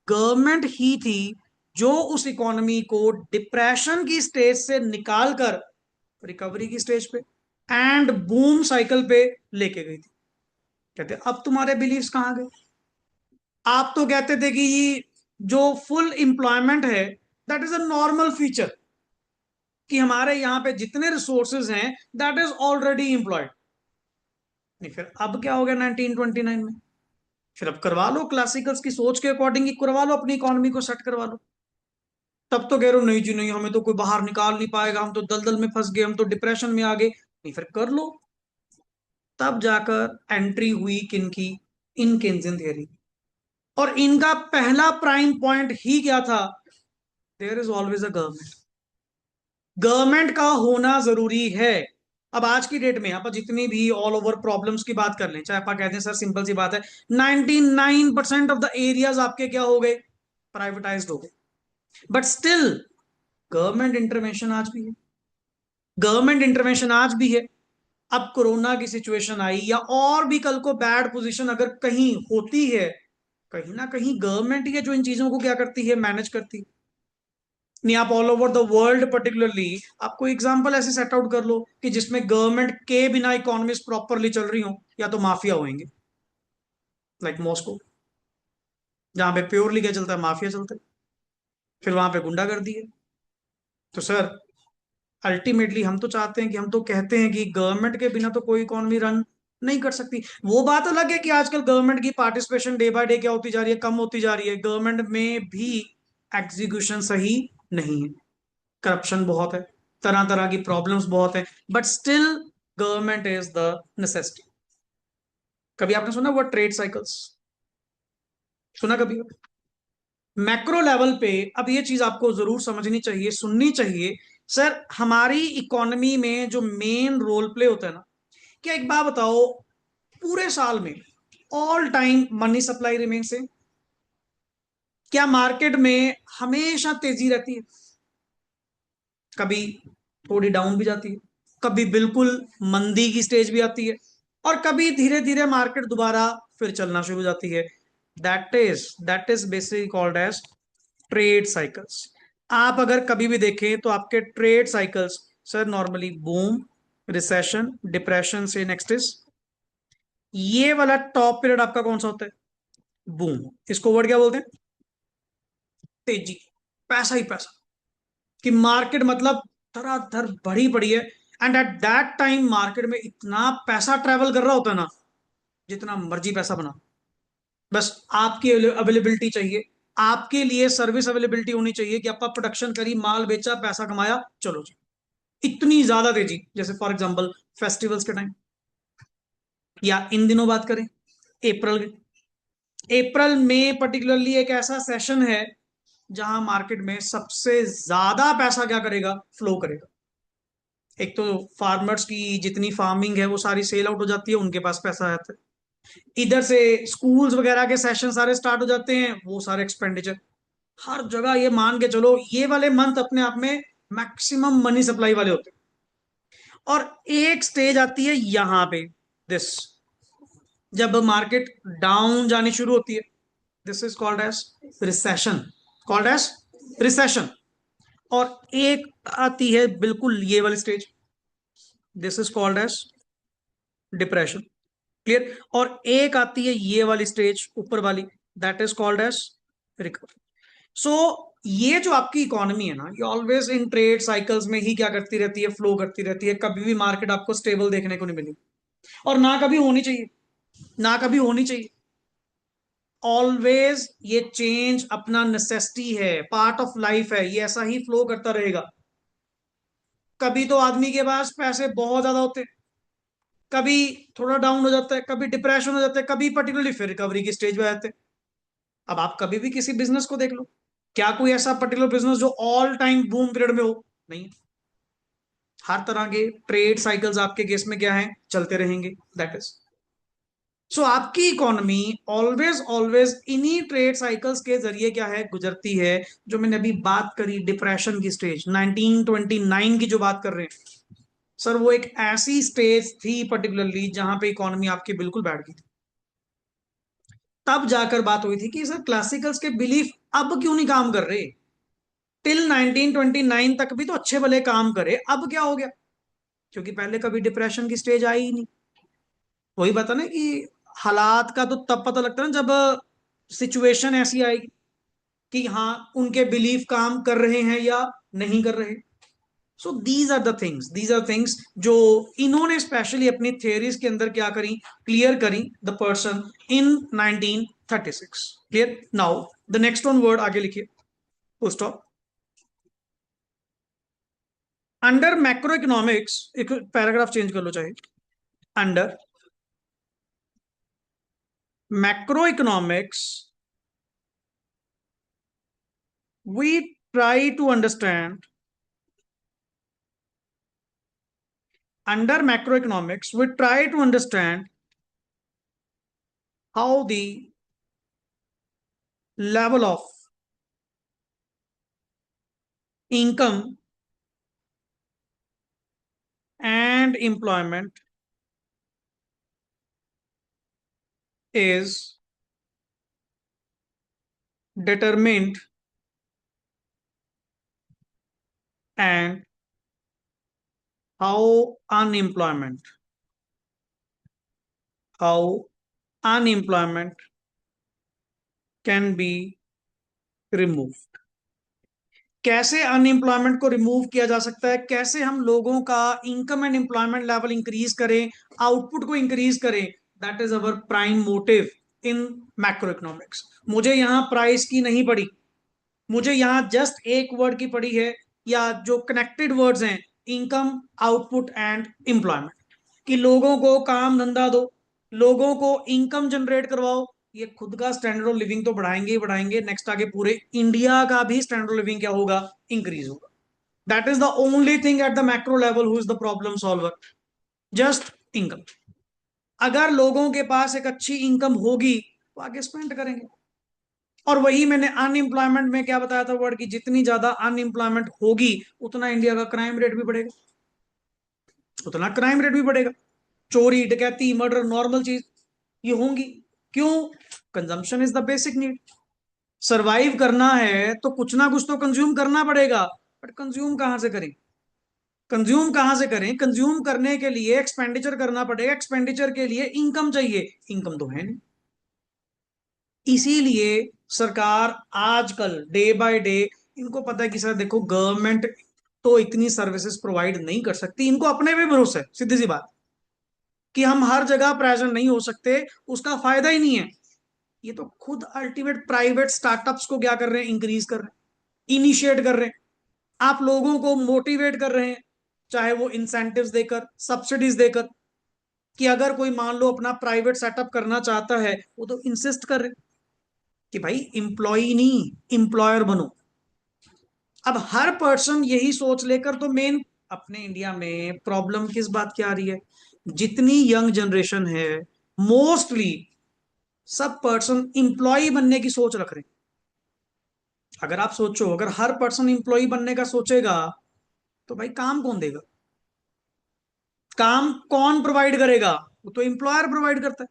government ही थी जो उस इकोनॉमी को डिप्रेशन की स्टेज से निकालकर रिकवरी की स्टेज पे एंड बूम साइकिल पे लेके गई थी। कहते अब तुम्हारे बिलीव्स कहां गए? आप तो कहते थे कि ये जो फुल एम्प्लॉयमेंट है that is a normal feature, कि हमारे यहाँ पे जितने रिसोर्सेज हैं दैट इज ऑलरेडी एम्प्लॉयड। नहीं, फिर अब क्या हो गया 1929 में? फिर अब करवा लो क्लासिकल्स की सोच के अकॉर्डिंग ही करवा लो, अपनी इकोनॉमी को सेट करवा लो। तब तो कह रहे हो नहीं जी नहीं, हमें तो कोई बाहर निकाल नहीं पाएगा, हम तो दलदल में फंस गए, हम तो डिप्रेशन में आ गए। नहीं, फिर कर लो। तब जाकर एंट्री हुई किनकी? In Keynesian theory. और इनका पहला प्राइम पॉइंट ही क्या था? There is always a government. Government का होना जरूरी है। अब आज की डेट में आप जितनी भी ऑल ओवर प्रॉब्लम्स की बात कर लें, चाहे आप कहते हैं सर सिंपल सी बात है, 99% ऑफ द एरियाज आपके क्या हो गए? प्राइवेटाइज्ड हो गए। बट स्टिल गवर्नमेंट इंटरवेंशन आज भी है। गवर्नमेंट इंटरवेंशन आज भी है। अब कोरोना की सिचुएशन आई या और भी कल को बैड पोजीशन अगर कहीं होती है, कहीं ना कहीं गवर्नमेंट ही है जो इन चीजों को क्या करती है, मैनेज करती है। नहीं, आप all over the world particularly आपको एग्जांपल ऐसे सेट आउट कर लो कि जिसमें गवर्नमेंट के बिना इकोनॉमीज प्रॉपरली चल रही हो, या तो माफिया होंगे, लाइक मॉस्को, जहां पे प्योरली क्या चलता है, माफिया चलता है। फिर वहां पे गुंडागर्दी है। तो सर अल्टीमेटली हम तो चाहते हैं कि, हम तो कहते हैं कि गवर्नमेंट के बिना तो कोई इकोनॉमी रन नहीं कर सकती। वो बात अलग है कि आजकल गवर्नमेंट की पार्टिसिपेशन डे बाय डे क्या होती जा रही है, कम होती जा रही है। गवर्नमेंट में भी एग्जीक्यूशन सही नहीं है, करप्शन बहुत है, तरह तरह की प्रॉब्लम्स बहुत है, but still government is the necessity. कभी आपने सुना वो ट्रेड साइकिल्स? सुना कभी? मैक्रो लेवल पे अब ये चीज आपको जरूर समझनी चाहिए, सुननी चाहिए। सर हमारी इकोनॉमी में जो मेन रोल प्ले होता है ना, क्या एक बात बताओ, पूरे साल में all time money supply remain same? क्या मार्केट में हमेशा तेजी रहती है? कभी थोड़ी डाउन भी जाती है, कभी बिल्कुल मंदी की स्टेज भी आती है, और कभी धीरे धीरे मार्केट दोबारा फिर चलना शुरू हो जाती है। That is basically called as trade cycles. आप अगर कभी भी देखें तो आपके trade cycles, sir, normally boom, recession, depression से नेक्स्ट इज, ये वाला टॉप पीरियड आपका कौन सा होता है? बूम। इसको वर्ड क्या बोलते हैं? तेजी, पैसा ही पैसा, कि मार्केट मतलब धड़ाधड़ बढ़ी पड़ी है। And at that time market में इतना पैसा ट्रेवल कर रहा होता है ना, जितना मर्जी पैसा बना, बस आपकी अवेलेबिलिटी चाहिए, आपके लिए सर्विस अवेलेबिलिटी होनी चाहिए कि आपका प्रोडक्शन करी, माल बेचा, पैसा कमाया, चलो जी। इतनी ज्यादा तेजी, जैसे फॉर एग्जांपल फेस्टिवल्स के टाइम, या इन दिनों बात करें अप्रैल, अप्रैल में पर्टिकुलरली एक ऐसा सेशन है जहां मार्केट में सबसे ज्यादा पैसा क्या करेगा, फ्लो करेगा। एक तो फार्मर्स की जितनी फार्मिंग है वो सारी सेल आउट हो जाती है, उनके पास पैसा आता है। इधर से स्कूल्स वगैरह के सेशन सारे स्टार्ट हो जाते हैं, वो सारे एक्सपेंडिचर, हर जगह ये मान के चलो ये वाले मंथ अपने आप में मैक्सिमम मनी सप्लाई वाले होते हैं। और एक स्टेज आती है यहां पे, दिस, जब मार्केट डाउन जानी शुरू होती है, this is called as recession, called as recession. और एक आती है बिल्कुल ये वाली stage, this is called as depression. Clear? और एक आती है ये वाली स्टेज ऊपर वाली, that is called as recovery. So ये जो आपकी इकोनॉमी है ना, ये ऑलवेज इन ट्रेड साइकिल्स में ही क्या करती रहती है, फ्लो करती रहती है। कभी भी मार्केट आपको स्टेबल देखने को नहीं मिली, और ना कभी होनी चाहिए, ना कभी होनी चाहिए। ऑलवेज ये चेंज अपना नेसेसिटी है, पार्ट ऑफ लाइफ है, ये ऐसा ही फ्लो करता रहेगा। कभी तो आदमी के पास पैसे बहुत ज्यादा होते हैं, कभी थोड़ा डाउन हो जाता है, कभी डिप्रेशन हो जाता है, कभी पर्टिकुलरली फिर रिकवरी की स्टेज पे आते हैं। अब आप कभी भी किसी बिजनेस को देख लो, क्या कोई ऐसा पर्टिकुलर बिजनेस जो ऑल टाइम बूम पीरियड में हो? नहीं। हर तरह के ट्रेड साइकिल्स आपके केस में क्या है, चलते रहेंगे। दैट इज, सो आपकी इकोनॉमी ऑलवेज ऑलवेज इन्हीं ट्रेड साइकिल्स के जरिए क्या है, गुजरती है। जो मैंने अभी बात करी डिप्रेशन की स्टेज 1929 की जो बात कर रहे हैं, सर, वो एक ऐसी स्टेज थी पर्टिकुलरली जहां पे इकोनॉमी आपकी बिल्कुल बैठ गई थी। तब जाकर बात हुई थी कि सर क्लासिकल्स के बिलीफ अब क्यों नहीं काम कर रहे? टिल 1929 तक भी तो अच्छे भले काम करे, अब क्या हो गया? क्योंकि पहले कभी डिप्रेशन की स्टेज आई ही नहीं। वही बता ना कि हालात का तो तब पता लगता है ना, जब सिचुएशन ऐसी आएगी कि हाँ उनके बिलीफ काम कर रहे हैं या नहीं कर रहे। सो दीज आर थिंग्स जो इन्होंने स्पेशली अपनी थियरीज के अंदर क्या करी, क्लियर करी the person in 1936। Clear? Now the next one word आगे लिखिए, full stop. Under macro economics, एक पैराग्राफ चेंज कर लो चाहे, under macro economics we try to understand, under macroeconomics we try to understand how the level of income and employment is determined, and how how unemployment can be removed। कैसे unemployment को remove किया जा सकता है, कैसे हम लोगों का income and employment level increase करें, आउटपुट को इंक्रीज करें। That is our prime motive in macro economics. मुझे यहाँ प्राइस की नहीं पड़ी, मुझे यहाँ जस्ट एक वर्ड की पड़ी है, या जो कनेक्टेड वर्ड्स हैं, इनकम, आउटपुट एंड एम्प्लॉयमेंट। कि लोगों को काम धंधा दो, लोगों को इनकम जनरेट करवाओ, ये खुद का स्टैंडर्ड ऑफ लिविंग तो बढ़ाएंगे ही बढ़ाएंगे, नेक्स्ट आगे पूरे इंडिया का भी स्टैंडर्ड ऑफ लिविंग क्या होगा, इंक्रीज होगा। That is the only thing at the macro level who is the problem solver, just income. अगर लोगों के पास एक अच्छी इनकम होगी तो आगे स्पेंड करेंगे। और वही मैंने अनएम्प्लॉयमेंट में क्या बताया था वर्ड की, जितनी ज्यादा अनएम्प्लॉयमेंट होगी उतना इंडिया का क्राइम रेट भी बढ़ेगा, उतना क्राइम रेट भी बढ़ेगा। चोरी डकैती मर्डर नॉर्मल चीज ये होंगी। क्यों? Consumption is the basic need. Survive करना है तो कुछ ना कुछ तो कंज्यूम करना पड़ेगा, बट कंज्यूम कहां से करें? कंज्यूम कहां से करें? कंज्यूम करने के लिए एक्सपेंडिचर करना पड़ेगा, एक्सपेंडिचर के लिए इनकम चाहिए, इनकम तो है नहीं। इसीलिए सरकार आजकल डे बाय डे, इनको पता है कि सर देखो गवर्नमेंट तो इतनी सर्विसेज प्रोवाइड नहीं कर सकती, इनको अपने पे भरोसा है, सीधी सी बात, कि हम हर जगह प्रेजेंट नहीं हो सकते, उसका फायदा ही नहीं है। ये तो खुद अल्टीमेट प्राइवेट स्टार्टअप्स को क्या कर रहे हैं? इंक्रीज कर रहे हैं, इनिशिएट कर रहे हैं, आप लोगों को मोटिवेट कर रहे हैं, चाहे वो इंसेंटिव्स देकर, सब्सिडीज देकर, कि अगर कोई मान लो अपना प्राइवेट सेटअप करना चाहता है, वो तो इंसिस्ट कर रहे हैं कि भाई इंप्लॉय नहीं, इंप्लॉयर बनो। अब हर पर्सन यही सोच लेकर, तो मेन अपने इंडिया में प्रॉब्लम किस बात की आ रही है? जितनी यंग जनरेशन है, मोस्टली सब पर्सन इंप्लॉय बनने की सोच रख रहे हैं। अगर आप सोचो, अगर हर पर्सन इंप्लॉय बनने का सोचेगा, तो भाई काम कौन देगा? काम कौन प्रोवाइड करेगा? वो तो एम्प्लॉयर प्रोवाइड करता है।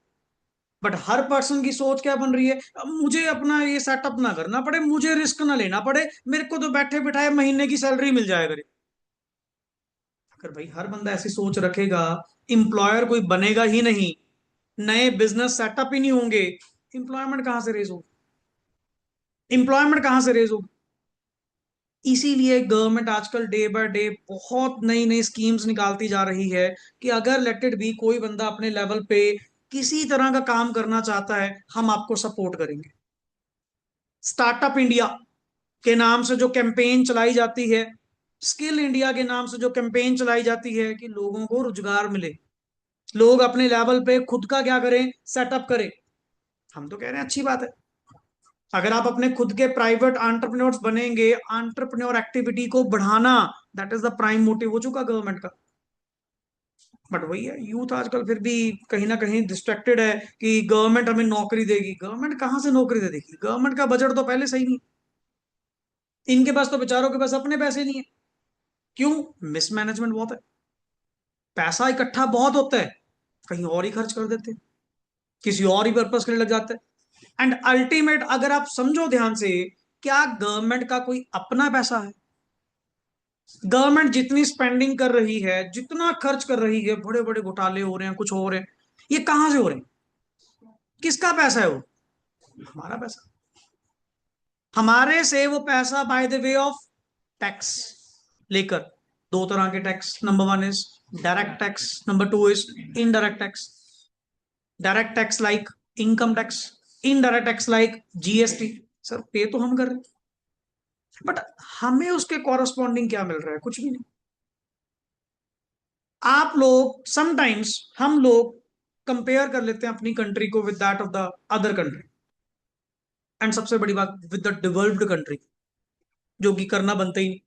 बट हर पर्सन की सोच क्या बन रही है? अब मुझे अपना ये सेटअप ना करना पड़े, मुझे रिस्क ना लेना पड़े, मेरे को तो बैठे बिठाए महीने की सैलरी मिल जाया करे। अगर भाई हर बंदा ऐसी सोच रखेगा, एम्प्लॉयर कोई बनेगा ही नहीं, नए बिजनेस सेटअप ही नहीं होंगे, एम्प्लॉयमेंट कहां से रेज होगी? एम्प्लॉयमेंट कहां से रेज होगी? इसीलिए गवर्नमेंट आजकल डे बाय डे बहुत नई नई स्कीम्स निकालती जा रही है, कि अगर लेट इट बी कोई बंदा अपने लेवल पे किसी तरह का काम करना चाहता है, हम आपको सपोर्ट करेंगे। स्टार्टअप इंडिया के नाम से जो कैंपेन चलाई जाती है, स्किल इंडिया के नाम से जो कैंपेन चलाई जाती है, कि लोगों को रोजगार मिले, लोग अपने लेवल पे खुद का क्या करें? सेटअप करें। हम तो कह रहे हैं अच्छी बात है। अगर आप अपने खुद के प्राइवेट एंटरप्रेन्योर्स बनेंगे, एंटरप्रेन्योर एक्टिविटी को बढ़ाना, that is the prime motive हो चुका गवर्नमेंट का। बट वही है, यूथ आजकल फिर भी कहीं ना कहीं डिस्ट्रैक्टेड है, कि गवर्नमेंट हमें नौकरी देगी। गवर्नमेंट कहाँ से नौकरी दे देगी? गवर्नमेंट का बजट तो पहले सही नहीं, इनके पास तो बेचारों के पास अपने पैसे नहीं है। क्यों? मिसमैनेजमेंट बहुत है, पैसा इकट्ठा बहुत होता है, कहीं और ही खर्च कर देते हैं, किसी और ही पर्पस के लिए लग जाता है। एंड अल्टीमेट अगर आप समझो ध्यान से, क्या गवर्नमेंट का कोई अपना पैसा है? गवर्नमेंट जितनी स्पेंडिंग कर रही है, जितना खर्च कर रही है, बड़े बड़े घोटाले हो रहे हैं, कुछ हो रहे हैं, ये कहां से हो रहे हैं? किसका पैसा है वो? हमारा पैसा। हमारे से वो पैसा by the way of tax लेकर, दो तरह के tax, number one is direct tax, number two is indirect tax. Direct tax like income tax, indirect tax like GST. Sir पे तो हम कर रहे हैं, बट हमें उसके कॉरस्पॉन्डिंग क्या मिल रहा है? कुछ भी नहीं। आप लोग समटाइम्स, हम लोग कंपेयर कर लेते हैं अपनी कंट्री को with that of the other country, and सबसे बड़ी बात विद द डेवलप्ड कंट्री, जो कि करना बनता ही नहीं।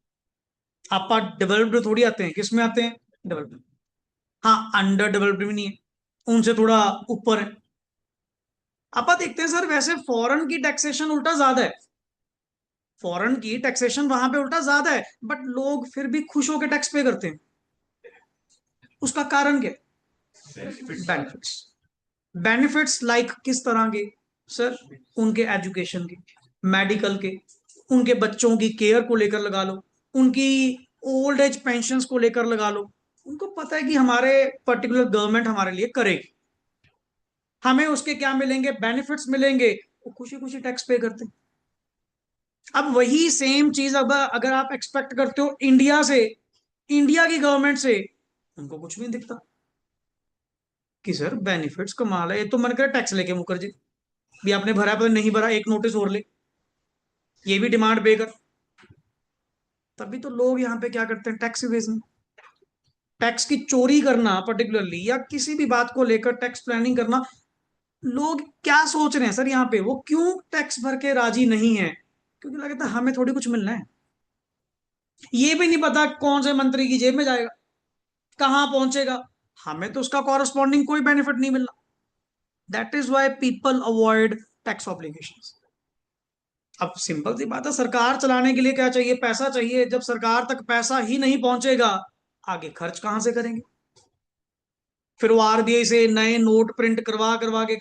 आप डेवलप्ड थोड़ी आते हैं, किस में आते हैं? डेवलप्ड। हाँ, अंडर डेवलप्ड भी नहीं है, उनसे थोड़ा ऊपर है। आप देखते हैं सर, वैसे फॉरेन की टैक्सेशन उल्टा ज्यादा है, फॉरेन की टैक्सेशन वहां पे उल्टा ज्यादा है, बट लोग फिर भी खुश होकर टैक्स पे करते हैं। उसका कारण क्या है? बेनिफिट्स। बेनिफिट्स लाइक किस तरह के? सर, उनके एजुकेशन के, मेडिकल के, उनके बच्चों की केयर को लेकर लगा लो, उनकी ओल्ड एज पेंशन्स को लेकर लगा लो। उनको पता है कि हमारे पर्टिकुलर गवर्नमेंट हमारे लिए करेगी, हमें उसके क्या मिलेंगे? बेनिफिट्स मिलेंगे, वो खुशी खुशी टैक्स पे करते हैं। अब वही सेम चीज अब अगर आप एक्सपेक्ट करते हो इंडिया से, इंडिया की गवर्नमेंट से, उनको कुछ भी नहीं दिखता, कि सर बेनिफिट्स कमाल है, ये तो मन करे टैक्स लेके मुकर जी, भी आपने भरा पर नहीं भरा, एक नोटिस और ले, ये भी डिमांड पे कर। तभी तो लोग यहाँ पे क्या करते हैं? टैक्स इवेजन, टैक्स की चोरी करना पर्टिकुलरली, या किसी भी बात को लेकर टैक्स प्लानिंग करना। लोग क्या सोच रहे हैं सर यहाँ पे? वो क्यों टैक्स भर के राजी नहीं है? क्योंकि लगता है हमें थोड़ी कुछ मिलना है। ये भी नहीं पता कौन से मंत्री की जेब में जाएगा, कहां पहुंचेगा, हमें तो उसका कॉरस्पॉन्डिंग कोई बेनिफिट नहीं मिलना। That is why people avoid tax obligation. अब सिंपल सी बात है, सरकार चलाने के लिए क्या चाहिए? पैसा चाहिए। जब सरकार तक पैसा ही नहीं पहुंचेगा, आगे खर्च कहां से करेंगे? फिर वो आरबीआई से नए नोट प्रिंट करवा करवा के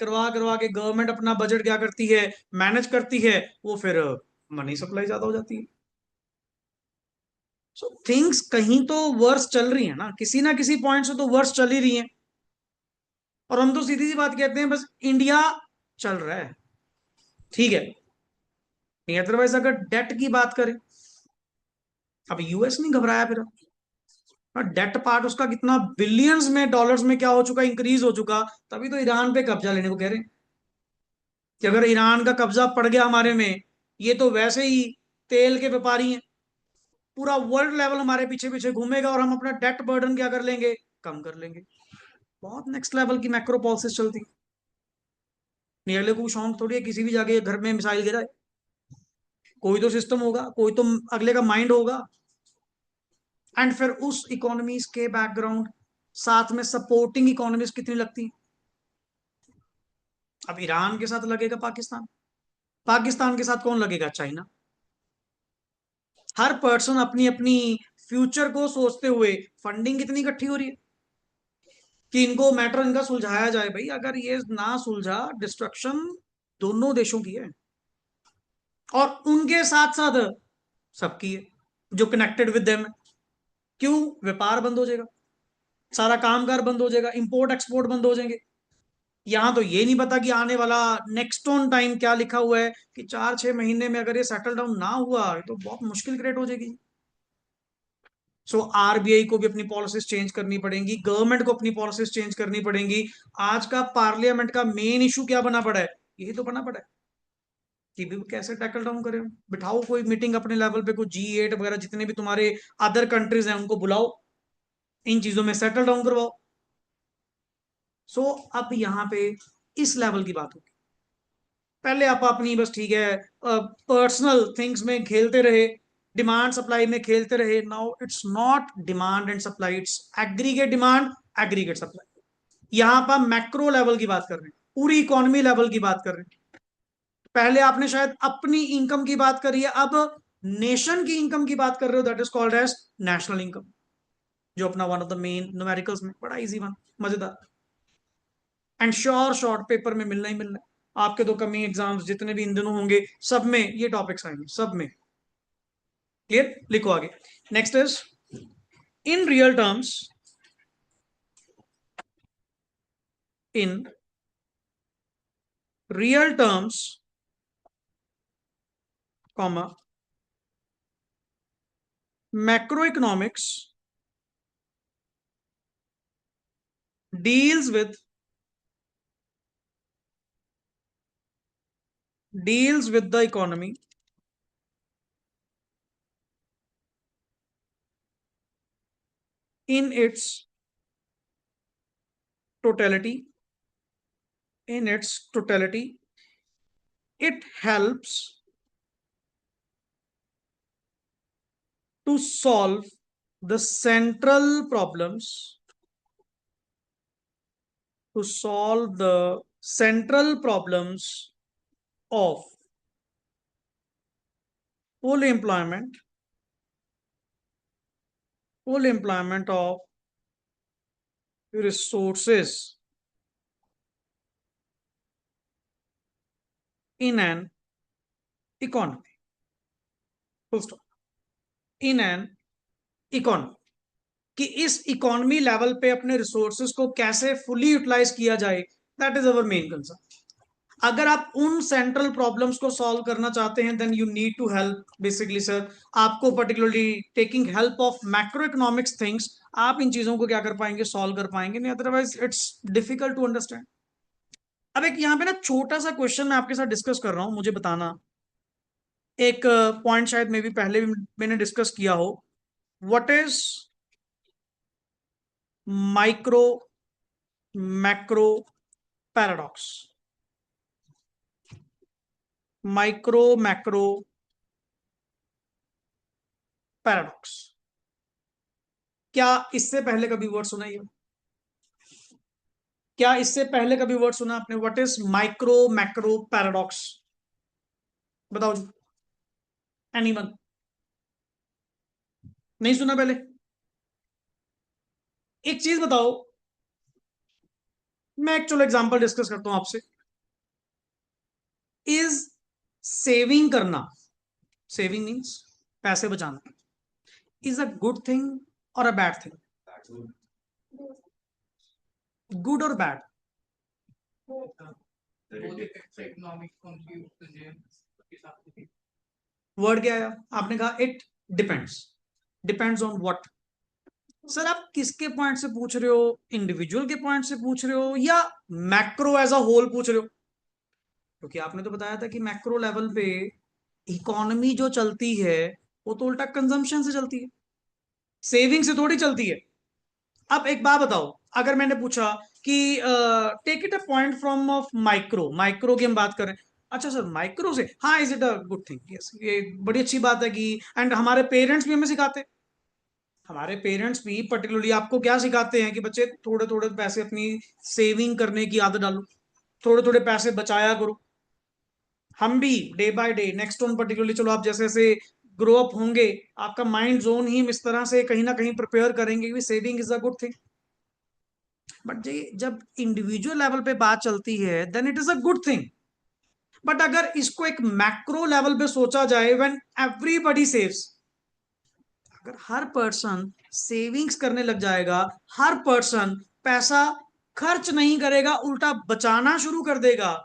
गवर्नमेंट अपना बजट क्या करती है, मैनेज करती है, वो फिर मनी सप्लाई ज्यादा हो जाती है। सो थिंग्स कहीं तो वर्स चल रही है ना किसी पॉइंट से तो वर्स चल ही रही है। और हम तो सीधी सी बात कहते हैं, बस इंडिया चल रहा है, ठीक है। नहीं, अदरवाइज अगर डेट की बात करें, अब यूएस नहीं घबराया फिर। डेट पार्ट उसका कितना बिलियंस में डॉलर्स में क्या हो चुका, इंक्रीज हो चुका। तभी तो ईरान पे कब्जा लेने को कह रहे हैं कि अगर ईरान का कब्जा पड़ गया हमारे में, ये तो वैसे ही तेल के व्यापारी हैं, पूरा वर्ल्ड लेवल हमारे पीछे पीछे घूमेगा और हम अपना डेट बर्डन क्या कर लेंगे, कम कर लेंगे। बहुत नेक्स्ट लेवल की मैक्रो पॉलिसीज चलती। नहीं, अगले को शौक थोड़ी है किसी भी जाके घर में मिसाइल गिराए। कोई तो सिस्टम होगा, कोई तो अगले का माइंड होगा। एंड फिर उस इकोनॉमीज के बैकग्राउंड, साथ में सपोर्टिंग इकोनॉमीज कितनी लगती। अब ईरान के साथ लगेगा पाकिस्तान, पाकिस्तान के साथ कौन लगेगा, चाइना। हर पर्सन अपनी अपनी फ्यूचर को सोचते हुए फंडिंग कितनी इकट्ठी हो रही है कि इनको मैटर इनका सुलझाया जाए। भाई अगर ये ना सुलझा, डिस्ट्रक्शन दोनों देशों की है और उनके साथ साथ सबकी है जो कनेक्टेड विद देम। क्यों? व्यापार बंद हो जाएगा, सारा कामकाज बंद हो जाएगा, इंपोर्ट एक्सपोर्ट बंद हो जाएंगे। यहां तो ये नहीं पता कि आने वाला नेक्स्ट ऑन टाइम क्या लिखा हुआ है, कि 4-6 महीने में अगर ये सेटल डाउन ना हुआ तो बहुत मुश्किल क्रिएट हो जाएगी। सो आरबीआई को भी अपनी पॉलिसीज चेंज करनी पड़ेंगी, गवर्नमेंट को अपनी पॉलिसीज चेंज करनी पड़ेंगी। आज का पार्लियामेंट का मेन इशू क्या बना पड़ा है? यही तो बना पड़ा है कि भी कैसे टैकल डाउन करें। बिठाओ कोई मीटिंग अपने लेवल पे, कोई G8 वगैरह जितने भी तुम्हारे अदर कंट्रीज हैं उनको बुलाओ, इन चीजों में सेटल डाउन करवाओ। सो अब यहाँ पे इस लेवल की बात होगी। पहले आप अपनी बस ठीक है पर्सनल थिंग्स में खेलते रहे, डिमांड सप्लाई में खेलते रहे। Now it's not demand and supply, it's aggregate demand, aggregate supply. यहां पर मैक्रो लेवल की बात कर रहे हैं, पूरी इकोनॉमी लेवल की बात कर रहे हैं। पहले आपने शायद अपनी इनकम की बात करी है, अब नेशन की इनकम की बात कर रहे हो, that is called as national income, जो अपना one of the main numericals में बड़ा इजी वन, मजेदार एंड श्योर शॉर्ट पेपर में मिलना ही मिलना है। आपके तो कमिंग एग्जाम्स जितने भी इन दिनों होंगे, सब में ये टॉपिक्स आएंगे, सब में। क्लियर? लिखो आगे। Next is in real terms, in real terms, comma, macro economics deals with the economy in its totality. In its totality, it helps to solve the central problems, to solve the central problems of full employment, full employment of resources in an economy. Full stop. In an economy, कि इस economy level पे अपने resources को कैसे fully utilise किया जाए, that is our main concern. अगर आप उन सेंट्रल प्रॉब्लम्स को सॉल्व करना चाहते हैं, then you need to help basically sir, आपको particularly taking help of macro economics things, आप इन चीजों को क्या कर पाएंगे, सॉल्व कर पाएंगे। नहीं, otherwise it's difficult to understand. अब एक यहाँ पे ना छोटा सा क्वेश्चन मैं आपके साथ डिस्कस कर रहा हूं, मुझे बताना। एक पॉइंट शायद मे भी पहले भी मैंने डिस्कस किया हो। What is micro macro paradox? Micro macro paradox, क्या इससे पहले कभी वर्ड सुना ही हो? क्या इससे पहले कभी वर्ड सुना आपने? What is micro macro paradox? बताओ जी। एनीवन? नहीं सुना पहले? एक चीज बताओ, मैं एक चलो एग्जांपल डिस्कस करता हूं आपसे। इज सेविंग करना, सेविंग मीन्स पैसे बचाना, इज अ गुड थिंग और अ बैड थिंग? गुड और बैड? वर्ड क्या आया? आपने कहा it depends. Depends on what? Sir आप किसके पॉइंट से पूछ रहे हो? इंडिविजुअल के पॉइंट से पूछ रहे हो या मैक्रो एज अ होल पूछ रहे हो? क्योंकि आपने तो बताया था कि मैक्रो लेवल पे इकोनॉमी जो चलती है वो तो उल्टा कंजम्पशन से चलती है, सेविंग से थोड़ी चलती है। अब एक बात बताओ, अगर मैंने पूछा कि take it a point from of micro, micro की हम बात करें, अच्छा सर माइक्रो से, हाँ is it a good thing? Yes, ये बड़ी अच्छी बात है कि, एंड हमारे पेरेंट्स भी हमें सिखाते हैं, हमारे पेरेंट्स भी पर्टिकुलरली आपको क्या सिखाते हैं कि बच्चे थोड़े थोड़े पैसे अपनी सेविंग करने की आदत डालो, थोड़े थोड़े पैसे बचाया करो। हम भी day by day next on particularly, चलो आप जैसे जैसे ग्रो अप होंगे, आपका माइंड जोन ही इस तरह से कहीं ना कहीं प्रिपेयर करेंगे कि saving is a good thing. But जी जब इंडिविजुअल लेवल पे बात चलती है then it is a good thing. But अगर इसको एक मैक्रो लेवल पे सोचा जाए, व्हेन एवरीबॉडी सेव्स, अगर हर पर्सन सेविंग्स करने लग जाएगा, हर पर्सन पैसा खर्च नहीं करेगा उल्टा बचाना शुरू कर देगा,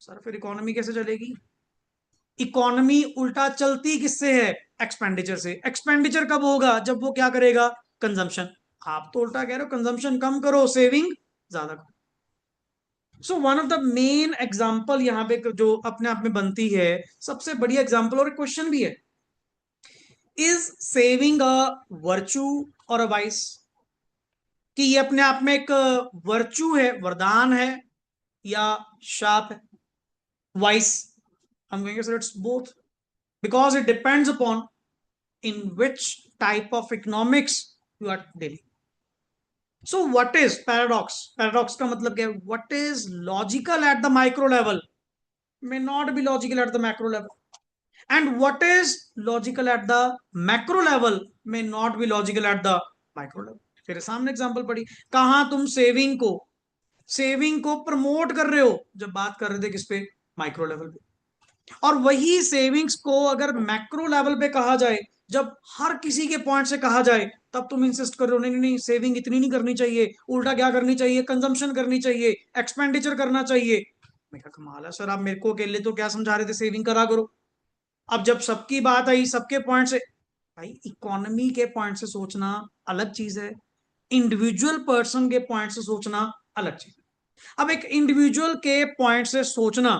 सर फिर इकोनॉमी कैसे चलेगी? इकोनॉमी उल्टा चलती किससे है? एक्सपेंडिचर से। एक्सपेंडिचर कब होगा? जब वो क्या करेगा? कंजम्पशन। आप तो उल्टा कह रहे हो कंजम्पशन कम करो, सेविंग ज्यादा करो। So one of the main example यहाँ पे जो अपने आप में बनती है, सबसे बढ़िया एग्जाम्पल और क्वेश्चन भी है, इज सेविंग अ वर्चू और अ वाइस? कि ये अपने आप में एक वर्चू है, वरदान है, या शाप है? वाइस? हम कहेंगे sir it's both, because it depends upon in which type of economics you are dealing. So what is paradox? Paradox का मतलब क्या है? What is logical at the micro level may not be logical at the macro level, and what is logical at the macro level may not be logical at the micro level. तेरे सामने example पड़ी, कहां तुम saving को promote कर रहे हो, जब बात कर रहे थे किस पे? माइक्रो लेवल पे। और वही सेविंग्स को अगर मैक्रो लेवल पे कहा जाए, जब हर किसी के पॉइंट से कहा जाए, तब तुम इंसिस्ट कर रहे हो नहीं नहीं नहीं, सेविंग इतनी नहीं करनी चाहिए, उल्टा क्या करनी चाहिए? कंजम्पशन करनी चाहिए, एक्सपेंडिचर करना चाहिए। मैं कहा कमाल है सर, आप मेरे को अकेले तो क्या समझा रहे थे, सेविंग करा करो। अब जब सबकी बात आई, सबके पॉइंट से, भाई इकोनॉमी के पॉइंट से सोचना अलग चीज है, इंडिविजुअल पर्सन के पॉइंट से सोचना अलग चीज है। अब एक इंडिविजुअल के पॉइंट से सोचना,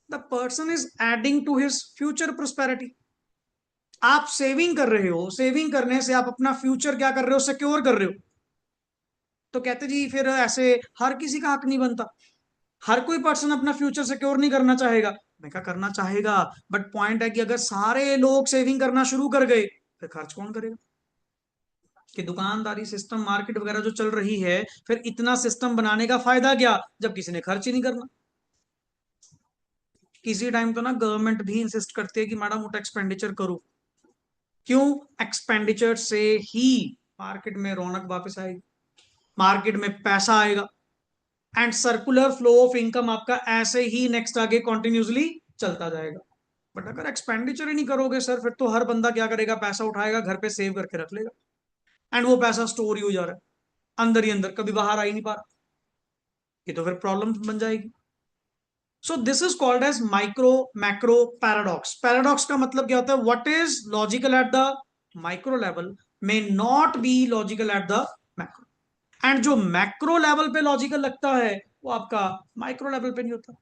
the person is adding to his future prosperity. आप सेविंग कर रहे हो, सेविंग करने से आप अपना फ्यूचर क्या कर रहे हो? सिक्योर कर रहे हो। तो कहते जी फिर ऐसे हर किसी का हक नहीं बनता, हर कोई पर्सन अपना फ्यूचर सिक्योर नहीं करना चाहेगा। मैं क्या करना चाहेगा, बट पॉइंट है कि अगर सारे लोग सेविंग करना शुरू कर गए, फिर खर्च कौन करेगा? कि दुकानदारी सिस्टम, मार्केट वगैरह जो चल रही है, फिर इतना सिस्टम बनाने का फायदा क्या जब किसी ने खर्च ही नहीं करना? किसी टाइम तो ना गवर्नमेंट भी इंसिस्ट करती है कि माड़ा मोटा एक्सपेंडिचर करो। क्यों? एक्सपेंडिचर से ही मार्केट में रौनक वापस आएगी, मार्केट में पैसा आएगा, and circular flow of income आपका ऐसे ही नेक्स्ट आगे कॉन्टिन्यूसली चलता जाएगा। बट अगर एक्सपेंडिचर ही नहीं करोगे सर, फिर तो हर बंदा क्या करेगा? पैसा उठाएगा, घर पे सेव करके रख लेगा, एंड वो पैसा स्टोर ही हो जा रहा है अंदर ही अंदर, कभी बाहर आ ही नहीं पा रहा। ये तो फिर प्रॉब्लम बन जाएगी। So this is called as micro macro paradox. Paradox का मतलब क्या होता है? What is logical at the micro level may not be logical at the macro, and जो मैक्रो लेवल पे लॉजिकल लगता है वो आपका माइक्रो लेवल पे नहीं होता।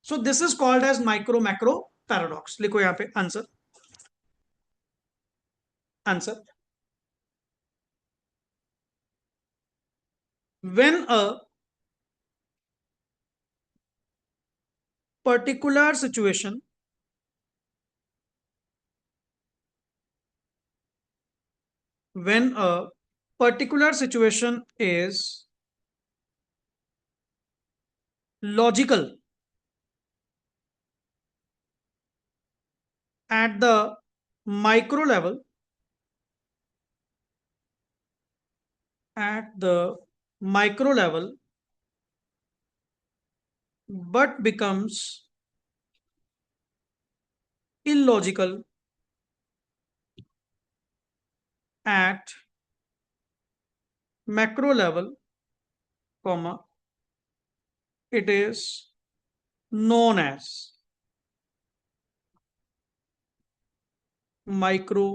So this is called as micro macro paradox. लिखो यहां पे answer. Answer, when a particular situation, when a particular situation is logical at the micro level, at the micro level, but becomes illogical at macro level, comma, it is known as micro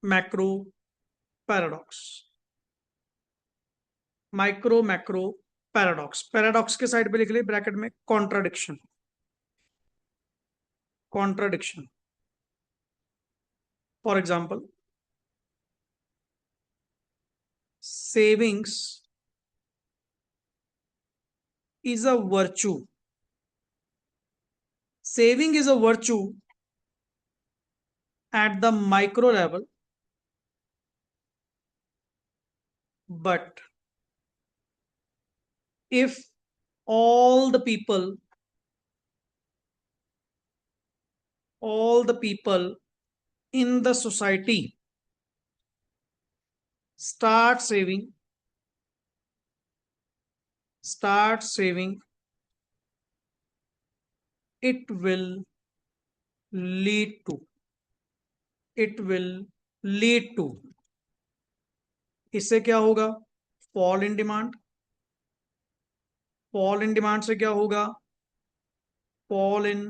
macro paradox. Micro macro paradox, paradox के side पे लिख ले bracket में contradiction, contradiction. For example, savings is a virtue. Saving is a virtue at the micro level, but if all the people, all the people in the society start saving, it will lead to, it will lead to, इससे क्या होगा? Fall in demand. Fall in demand से क्या होगा? Fall in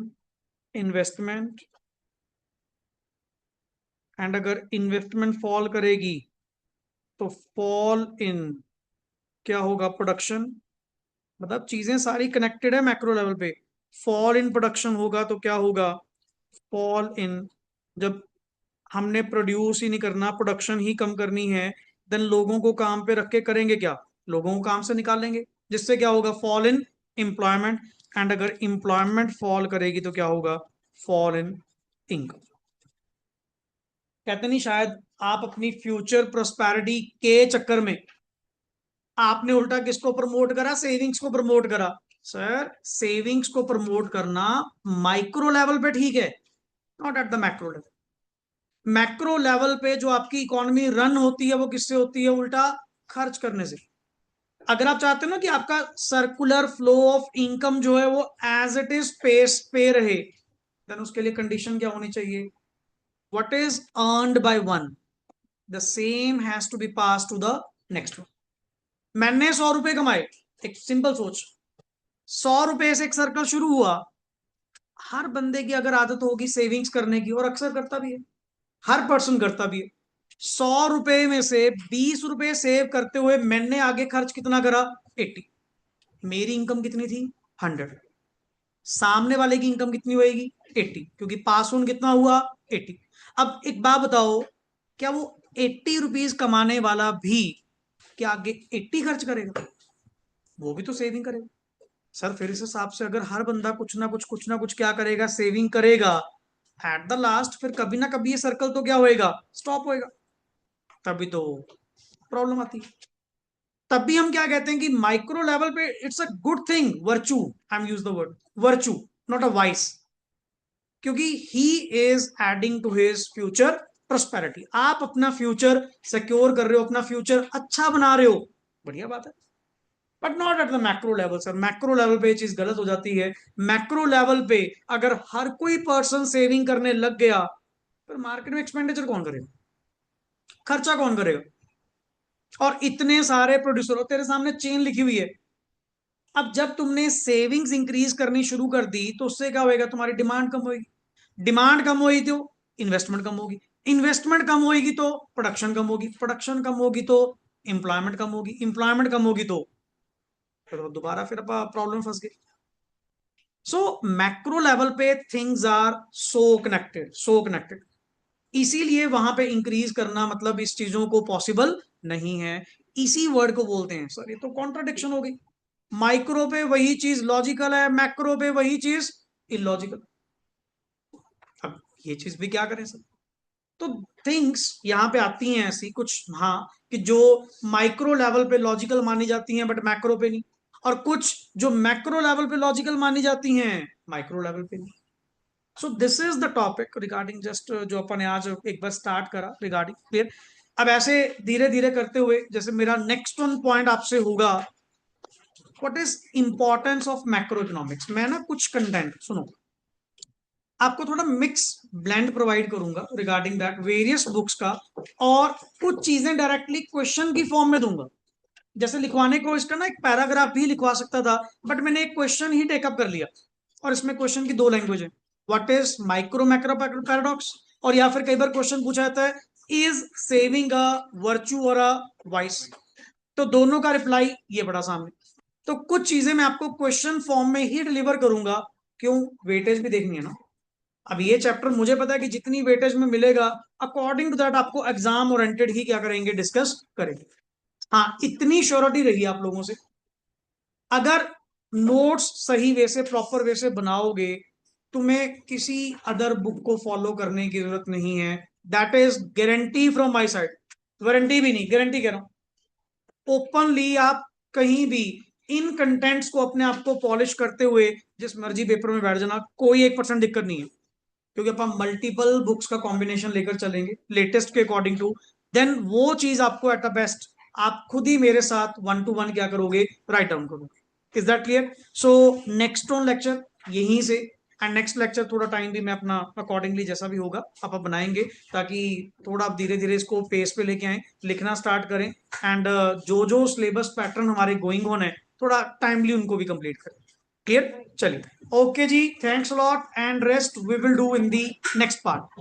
investment. And अगर investment fall करेगी तो fall in क्या होगा? प्रोडक्शन. मतलब चीजें सारी कनेक्टेड है मैक्रो लेवल पे. फॉल इन प्रोडक्शन होगा तो क्या होगा? फॉल इन, जब हमने प्रोड्यूस ही नहीं करना, प्रोडक्शन ही कम करनी है, देन लोगों को काम पे रख के करेंगे क्या? लोगों को काम से निकालेंगे, जिससे क्या होगा? Fall in employment. एंड अगर एम्प्लॉयमेंट फॉल करेगी तो क्या होगा? Fall in income. कहते नहीं शायद आप अपनी फ्यूचर प्रोस्पेरिटी के चक्कर में आपने उल्टा किसको प्रमोट करा? सेविंग्स को प्रमोट करा. सर, सेविंग्स को प्रमोट करना माइक्रो लेवल पे ठीक है, not at the macro level. Macro level पे जो आपकी इकोनॉमी रन होती है वो किससे होती है? उल्टा खर्च करने से. अगर आप चाहते हो ना कि आपका सर्कुलर फ्लो ऑफ इनकम जो है वो एज इट इज पेस पे रहे, देन उसके लिए कंडीशन क्या होनी चाहिए? What is earned by one, the same has to be pass to the next one. मैंने 100 रुपए कमाए, एक सिंपल सोच, 100 रुपए से एक सर्कल शुरू हुआ. हर बंदे की अगर आदत होगी सेविंग्स करने की, और अक्सर करता भी है, हर पर्सन करता भी है, 100 रुपए में से 20 रुपए सेव करते हुए मैंने आगे खर्च कितना करा? 80. मेरी इनकम कितनी थी? 100. सामने वाले की इनकम कितनी होएगी? 80, क्योंकि पास ऑन कितना हुआ? 80. अब एक बात बताओ, क्या वो 80 रुपीज कमाने वाला भी क्या आगे 80 खर्च करेगा? वो भी तो सेविंग करेगा. सर, फिर इस हिसाब से अगर हर बंदा कुछ ना कुछ क्या करेगा? सेविंग करेगा, एट द लास्ट फिर कभी ना कभी ये सर्कल तो क्या होएगा? स्टॉप होएगा. तभी तो प्रॉब्लम आती है. तभी हम क्या कहते हैं कि माइक्रो लेवल पे it's a good thing, virtue. I am use the word virtue, not a vice, क्योंकि he is adding to his future prosperity. आप अपना फ्यूचर सिक्योर कर रहे हो, अपना फ्यूचर अच्छा बना रहे हो, बढ़िया बात है. But not at the macro level. Sir, macro level पे ये चीज गलत हो जाती है. मैक्रो लेवल पे अगर हर कोई पर्सन सेविंग करने लग गया, फिर मार्केट में एक्सपेंडिचर कौन करेगा? खर्चा कौन करेगा? और इतने सारे प्रोड्यूसर, तेरे सामने चेन लिखी हुई है. अब जब तुमने सेविंग्स इंक्रीज करनी शुरू कर दी तो उससे क्या होएगा? तुम्हारी डिमांड कम होगी. डिमांड कम होगी तो इन्वेस्टमेंट कम होगी. इन्वेस्टमेंट कम होगी तो प्रोडक्शन कम होगी. प्रोडक्शन कम होगी तो एम्प्लॉयमेंट कम होगी. एम्प्लॉयमेंट कम होगी तो फिर दोबारा फिर प्रॉब्लम फंस गई. सो मैक्रो लेवल पे things are so connected, so connected. इसीलिए वहां पे इंक्रीज करना मतलब इस चीजों को पॉसिबल नहीं है. इसी वर्ड को बोलते हैं सर, ये तो कॉन्ट्राडिक्शन हो गई. माइक्रो पे वही चीज लॉजिकल है, मैक्रो पे वही चीज इलॉजिकल. अब ये चीज भी क्या करें सर? तो थिंग्स यहां पे आती हैं ऐसी कुछ, हाँ, कि जो माइक्रो लेवल पे लॉजिकल मानी जाती हैं बट मैक्रो पे नहीं, और कुछ जो मैक्रो लेवल पे लॉजिकल मानी जाती हैं माइक्रो लेवल पे नहीं. सो this is the topic regarding just जो अपन ने आज एक बार स्टार्ट करा रिगार्डिंग क्लियर। अब ऐसे धीरे धीरे करते हुए जैसे मेरा नेक्स्ट वन पॉइंट आपसे होगा, what is importance of macro economics. मैं ना कुछ कंटेंट सुनो, आपको थोड़ा मिक्स ब्लेंड प्रोवाइड करूंगा रिगार्डिंग दैट वेरियस बुक्स का, और कुछ चीजें डायरेक्टली क्वेश्चन की फॉर्म में दूंगा। जैसे लिखवाने को इसका ना एक पैराग्राफ भी लिखवा सकता था, बट मैंने एक क्वेश्चन ही टेकअप कर लिया, और इसमें क्वेश्चन की दो लैंग्वेज है, what is micro macro paradox, और या फिर कई बार क्वेश्चन पूछा जाता है इज सेविंग अ वर्च्यू और अ वाइस। तो दोनों का रिप्लाई ये बड़ा सामने। तो कुछ चीजें मैं आपको क्वेश्चन फॉर्म में ही डिलीवर करूंगा, क्यों, वेटेज भी देखनी है ना। अब ये चैप्टर मुझे पता है कि जितनी वेटेज में मिलेगा, अकॉर्डिंग टू दैट आपको एग्जाम ओरिएंटेड ही क्या करेंगे, डिस्कस करेंगे। हाँ, इतनी श्योरिटी रही आप लोगों से, अगर नोट्स सही वे से प्रॉपर वे से बनाओगे, तुम्हें किसी अदर बुक को फॉलो करने की जरूरत नहीं है। That is guarantee from my side, warranty भी नहीं, गारंटी कह रहा हूं। ओपनली आप कहीं भी इन कंटेंट्स को अपने आप को पॉलिश करते हुए जिस मर्जी पेपर में बैठ जाना, कोई 1% दिक्कत नहीं है, क्योंकि अपन मल्टीपल बुक्स का कॉम्बिनेशन लेकर चलेंगे लेटेस्ट के अकॉर्डिंग टू, देन वो चीज आपको एट द बेस्ट आप खुद ही मेरे साथ 1 to 1 क्या करोगे, राइट डाउन करोगे। Is that clear. So next on lecture यहीं से, एंड नेक्स्ट लेक्चर थोड़ा टाइम भी मैं अपना अकॉर्डिंगली जैसा भी होगा आप बनाएंगे, ताकि थोड़ा आप धीरे धीरे इसको पेस पे लेके आए, लिखना स्टार्ट करें, एंड जो जो सिलेबस पैटर्न हमारे गोइंग ऑन है थोड़ा टाइमली उनको भी कंप्लीट करें। क्लियर, चलिए, ओके जी, thanks a lot and rest we will do in the next part.